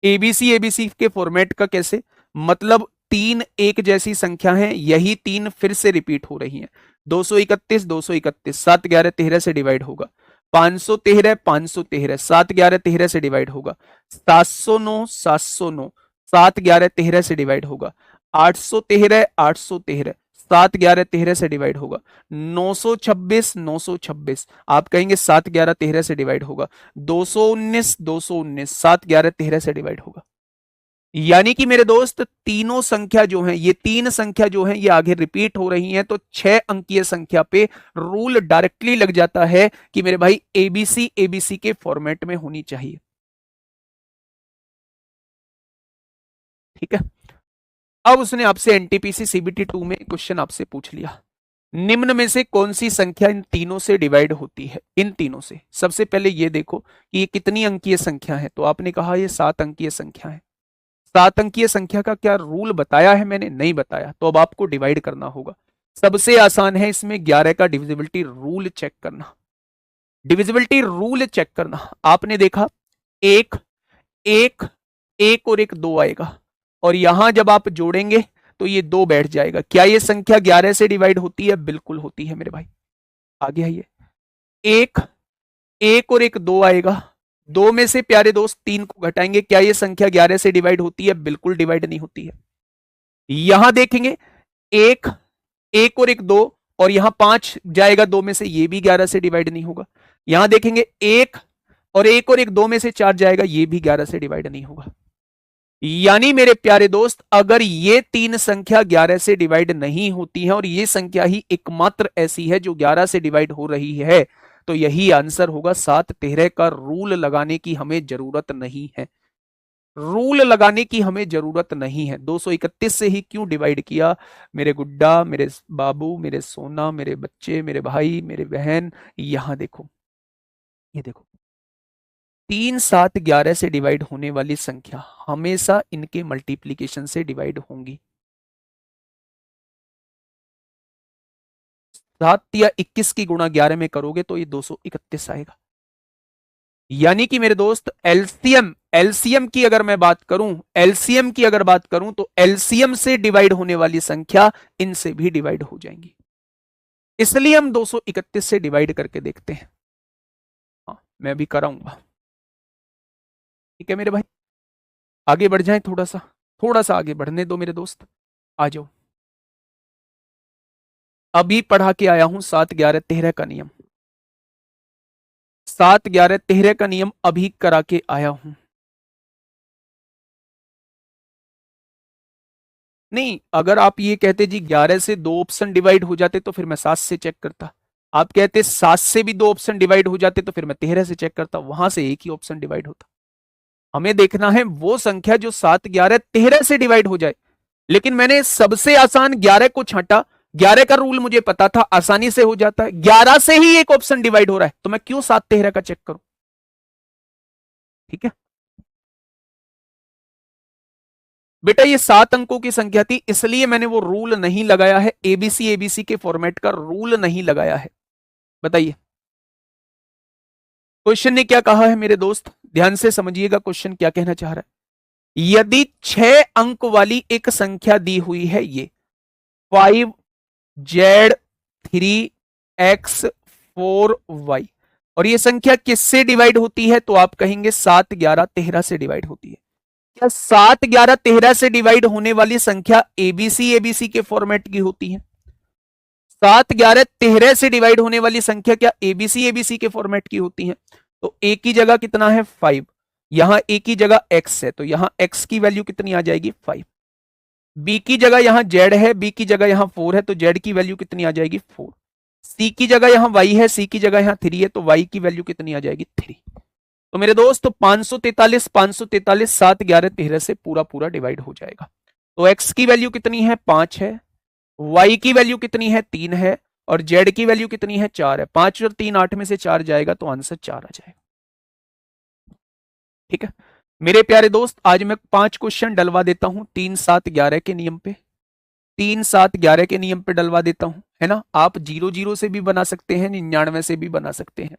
एबीसी के फॉर्मेट का कैसे, मतलब 3 एक जैसी संख्या है, यही 3 फिर से रिपीट हो रही हैं। 231 231 7 11 13 से डिवाइड होगा, 513 513 7 11 13 से डिवाइड होगा, 709 709 7 11 13 से डिवाइड होगा, 813 813 7 11 13 से डिवाइड होगा, 926 926 आप कहेंगे 7 11 13 से डिवाइड होगा, 219 219 7 11 13 से डिवाइड होगा। यानी कि मेरे दोस्त तीनों संख्या जो है, ये 3 संख्या जो है ये आगे रिपीट हो रही हैं, तो 6 अंकीय संख्या पे रूल डायरेक्टली लग जाता है कि मेरे भाई एबीसी के फॉर्मेट में होनी चाहिए। ठीक है, अब उसने आपसे एनटीपीसी सीबीटी 2 में क्वेश्चन आपसे पूछ लिया, निम्न में से कौन सी संख्या इन तीनों से डिवाइड होती है। इन तीनों से सबसे पहले ये देखो कि ये कितनी अंकीय संख्या है, तो आपने कहा ये 7 अंकीय संख्या है। 7 अंकीय संख्या का क्या रूल बताया है मैंने, नहीं बताया, तो अब आपको डिवाइड करना होगा। सबसे आसान है इसमें 11 का डिविजिबिलिटी रूल चेक करना। डिविजिबिलिटी रूल चेक करना, आपने देखा एक एक एक और एक दो आएगा, और यहां जब आप जोड़ेंगे तो ये दो बैठ जाएगा। क्या ये संख्या 11 से डिवाइड होती है? बिल्कुल होती है मेरे भाई। आगे आइए, एक एक और एक दो आएगा, दो में से प्यारे दोस्त तीन को घटाएंगे, क्या ये संख्या 11 से डिवाइड होती है? बिल्कुल डिवाइड नहीं होती है। यहां देखेंगे एक एक और एक दो, और यहां पांच जाएगा दो में से, ये भी 11 से डिवाइड नहीं होगा। यहां देखेंगे एक और एक दो में से चार जाएगा, ये भी 11 से डिवाइड नहीं होगा। यानी मेरे प्यारे दोस्त, अगर ये तीन संख्या 11 से डिवाइड नहीं होती है और ये संख्या ही एकमात्र ऐसी है जो 11 से डिवाइड हो रही है, तो यही आंसर होगा। 7 13 का रूल लगाने की हमें जरूरत नहीं है, रूल लगाने की हमें जरूरत नहीं है। 231 से ही क्यों डिवाइड किया मेरे गुड्डा, मेरे बाबू, मेरे सोना, मेरे बच्चे, मेरे भाई, मेरे बहन। यहां देखो, ये देखो, 3 7 11 से डिवाइड होने वाली संख्या हमेशा इनके मल्टीप्लीकेशन से डिवाइड होंगी। 7 या 21 की गुणा 11 में करोगे तो ये 231 आएगा। यानी कि मेरे दोस्त, एलसीएम की अगर मैं बात करूं, एलसीएम की अगर बात करूं तो एलसीएम से डिवाइड होने वाली संख्या इनसे भी डिवाइड हो जाएंगी। इसलिए हम 231 से डिवाइड करके देखते हैं। हाँ, मैं भी कराऊंगा। ठीक है मेरे भाई, आगे बढ़ जाएं, थोड़ा सा आगे बढ़ने दो मेरे दोस्त। आ जाओ, अभी पढ़ा के आया हूं 7 11 13 का नियम। 7 11 13 का नियम अभी करा के आया हूं। नहीं, अगर आप ये कहते जी 11 से दो ऑप्शन डिवाइड हो जाते तो फिर मैं 7 से चेक करता। आप कहते 7 से भी दो ऑप्शन डिवाइड हो जाते तो फिर मैं 13 से चेक करता, वहां से एक ही ऑप्शन डिवाइड होता। हमें देखना है वो संख्या जो 7 11 13 से डिवाइड हो जाए। लेकिन मैंने सबसे आसान 11 को छांटा, 11 का रूल मुझे पता था, आसानी से हो जाता है। 11 से ही एक ऑप्शन डिवाइड हो रहा है, तो मैं क्यों 7 13 का चेक करूं? ठीक है बेटा, ये 7 अंकों की संख्या थी, इसलिए मैंने वो रूल नहीं लगाया है, एबीसी एबीसी के फॉर्मेट का रूल नहीं लगाया है। बताइए क्वेश्चन ने क्या कहा है मेरे दोस्त, ध्यान से समझिएगा क्वेश्चन क्या कहना चाह रहा है। यदि 6 अंक वाली एक संख्या दी हुई है, ये 5Z3X4Y, और ये संख्या किससे डिवाइड होती है? तो आप कहेंगे 7 11 13 से डिवाइड होती है। क्या 7 11 13 से डिवाइड होने वाली संख्या एबीसी एबीसी के फॉर्मेट की होती है? 7 11 13 से डिवाइड होने वाली संख्या क्या एबीसी एबीसी के फॉर्मेट की होती है? तो ए की जगह कितना है 5, यहां ए की जगह x है, तो यहां x की वैल्यू कितनी आ जाएगी 5। बी की जगह यहां z है, बी की जगह यहां 4 है, तो z की वैल्यू कितनी आ जाएगी 4। सी की जगह यहां y है, सी की जगह यहां 3 है, तो y की वैल्यू कितनी आ जाएगी 3। तो मेरे दोस्त 543 543 7 11 13 से पूरा पूरा डिवाइड हो जाएगा। तो x की वैल्यू कितनी है 5 है, y की वैल्यू कितनी है 3 है, और z की वैल्यू कितनी है 4 है। 5 और 3 8 में से 4 जाएगा, तो आंसर 4 आ जाएगा। ठीक है मेरे प्यारे दोस्त, आज मैं 5 क्वेश्चन डलवा देता हूं 3 7 11 के नियम पे, 3 7 11 के नियम पे डलवा देता हूं, है ना। आप 0 0 से भी बना सकते हैं, 99 से भी बना सकते हैं।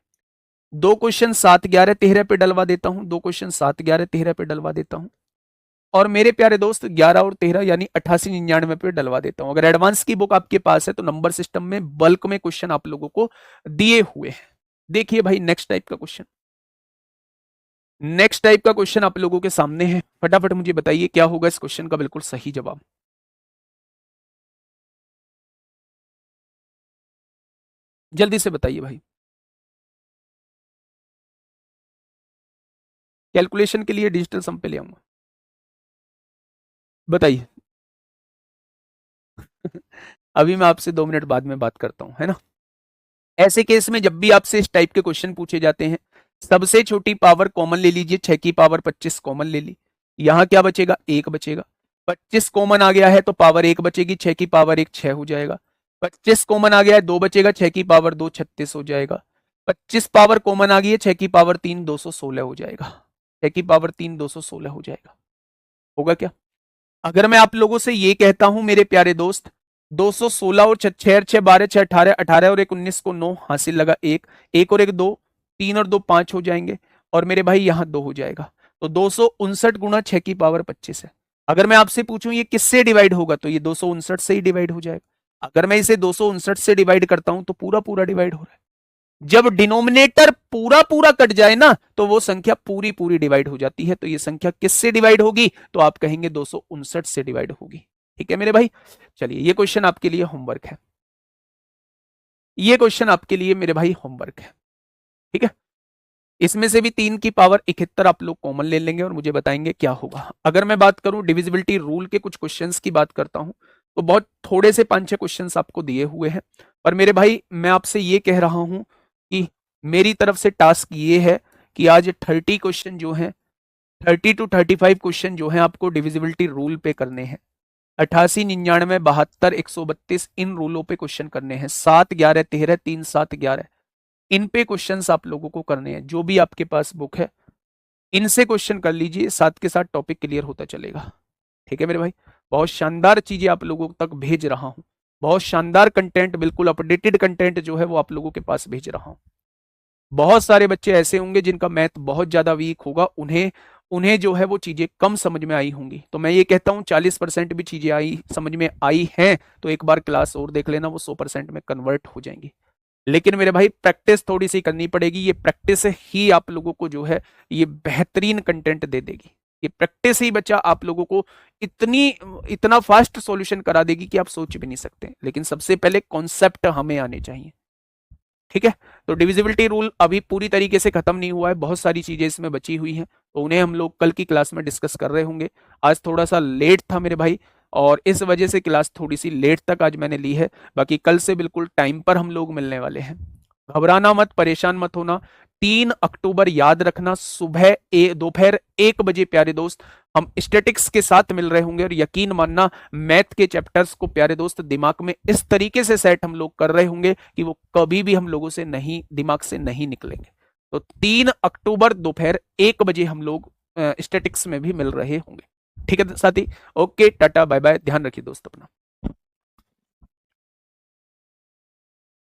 2 क्वेश्चन 7 11 13 पे डलवा देता हूं, 2 क्वेश्चन 7 11 13 पे डलवा देता हूं, और मेरे प्यारे दोस्त 11 और 13 यानी 88 99 पे डलवा देता हूं। अगर एडवांस की बुक आपके पास है तो नंबर सिस्टम में बल्क में क्वेश्चन आप लोगों को दिए हुए हैं। देखिए भाई, नेक्स्ट टाइप का क्वेश्चन, नेक्स्ट टाइप का क्वेश्चन आप लोगों के सामने है। फटाफट मुझे बताइए क्या होगा इस क्वेश्चन का बिल्कुल सही जवाब। जल्दी से बताइए भाई। कैलकुलेशन के लिए डिजिटल सम पे ले आऊंगा, बताइए। अभी मैं आपसे 2 मिनट बाद में बात करता हूं, है ना। ऐसे केस में जब भी आपसे इस टाइप के क्वेश्चन पूछे जाते हैं, सबसे छोटी पावर कॉमन ले लीजिए, 6 की पावर 25 कॉमन ले ली, यहां क्या बचेगा 1 बचेगा। 25 कॉमन आ गया है तो पावर 1 बचेगी, 6 की पावर 1 6 हो जाएगा। 25 कॉमन आ गया है 2 बचेगा, 6 की पावर 2 36 हो जाएगा। 25 पावर कॉमन आ गई है, 6 की पावर 3 216 हो जाएगा। 6 की पावर 3 216 हो जाएगा। होगा क्या? अगर मैं आप लोगों से ये कहता हूं मेरे प्यारे दोस्त, 216 और 6 6 6 12 6 18 18 और 1 19 को 9 हासिल लगा, एक एक और एक 2, 3 और 2 5 हो जाएंगे, और मेरे भाई यहां 2 हो जाएगा। तो 259 गुणा 6 की पावर 25 है। अगर मैं आपसे पूछूं ये किससे डिवाइड होगा, तो ये 259 से ही डिवाइड हो जाएगा। अगर मैं इसे 259 से डिवाइड करता हूं तो पूरा पूरा डिवाइड हो रहा है। जब डिनोमिनेटर पूरा पूरा कट जाए ना, तो वो संख्या पूरी पूरी डिवाइड हो जाती है। तो ये संख्या किससे डिवाइड होगी, तो आप कहेंगे 259 से डिवाइड होगी। ठीक है मेरे भाई, चलिए ये क्वेश्चन आपके लिए होमवर्क है, ये क्वेश्चन आपके लिए मेरे भाई होमवर्क है। ठीक है, इसमें से भी 3 की पावर 71 आप लोग कॉमन ले लेंगे और मुझे बताएंगे क्या होगा। अगर मैं बात करूं डिविजिबिलिटी रूल के कुछ क्वेश्चंस की बात करता हूं, तो बहुत थोड़े से 5-6 क्वेश्चंस आपको दिए हुए हैं। पर मेरे भाई मैं आपसे ये कह रहा हूं कि मेरी तरफ से टास्क ये है कि आज 30 क्वेश्चन जो हैं, 30 to 35 क्वेश्चन जो हैं आपको डिविजिबिलिटी रूल पे करने हैं। 88, 99, 72, 132 इन रूलों पे क्वेश्चन करने हैं। 7, 11, 13, 3, 7, 11 इन पे क्वेश्चंस आप लोगों को करने हैं। जो भी आपके पास बुक है इनसे क्वेश्चन कर लीजिए, साथ के साथ टॉपिक क्लियर होता चलेगा। ठीक है मेरे भाई, बहुत शानदार चीजें आप लोगों तक भेज रहा हूं, बहुत शानदार कंटेंट, बिल्कुल अपडेटेड कंटेंट जो है वो आप लोगों के पास भेज रहा हूं। बहुत सारे बच्चे ऐसे होंगे जिनका मैथ बहुत ज्यादा वीक होगा, उन्हें उन्हें जो है वो चीजें कम समझ में आई होंगी। तो मैं ये कहता हूं 40% भी चीजें आई समझ में आई हैं तो एक बार क्लास और देख लेना, वो 100% में कन्वर्ट हो जाएंगी। लेकिन मेरे भाई प्रैक्टिस थोड़ी सी करनी पड़ेगी, ये प्रैक्टिस ही आप लोगों को जो है ये बेहतरीन कंटेंट दे देगी। ये प्रैक्टिस ही बच्चा आप लोगों को इतना फास्ट सॉल्यूशन करा देगी कि आप सोच भी नहीं सकते। लेकिन सबसे पहले कॉन्सेप्ट हमें आने चाहिए। ठीक है, तो डिविजिबिलिटी रूल अभी पूरी तरीके से खत्म नहीं हुआ है, बहुत सारी चीजें इसमें बची हुई हैं, तो उन्हें हम लोग कल की क्लास में डिस्कस कर रहे होंगे। आज थोड़ा सा लेट था मेरे भाई, और इस वजह से क्लास थोड़ी सी लेट तक आज मैंने ली है। बाकी कल से बिल्कुल टाइम पर हम लोग मिलने वाले हैं। घबराना मत, परेशान मत होना। 3 अक्टूबर याद रखना, सुबह दोपहर 1 बजे प्यारे दोस्त हम स्टैटिक्स के साथ मिल रहे होंगे। और यकीन मानना मैथ के चैप्टर्स को प्यारे दोस्त दिमाग में इस तरीके से सेट हम लोग कर रहे होंगे कि वो कभी भी हम लोगों से नहीं, दिमाग से नहीं निकलेंगे। तो 3 अक्टूबर दोपहर 1 बजे हम लोग स्टैटिक्स में भी मिल रहे होंगे। ठीक है साथी, ओके टाटा बाय बाय, ध्यान रखिए दोस्त अपना।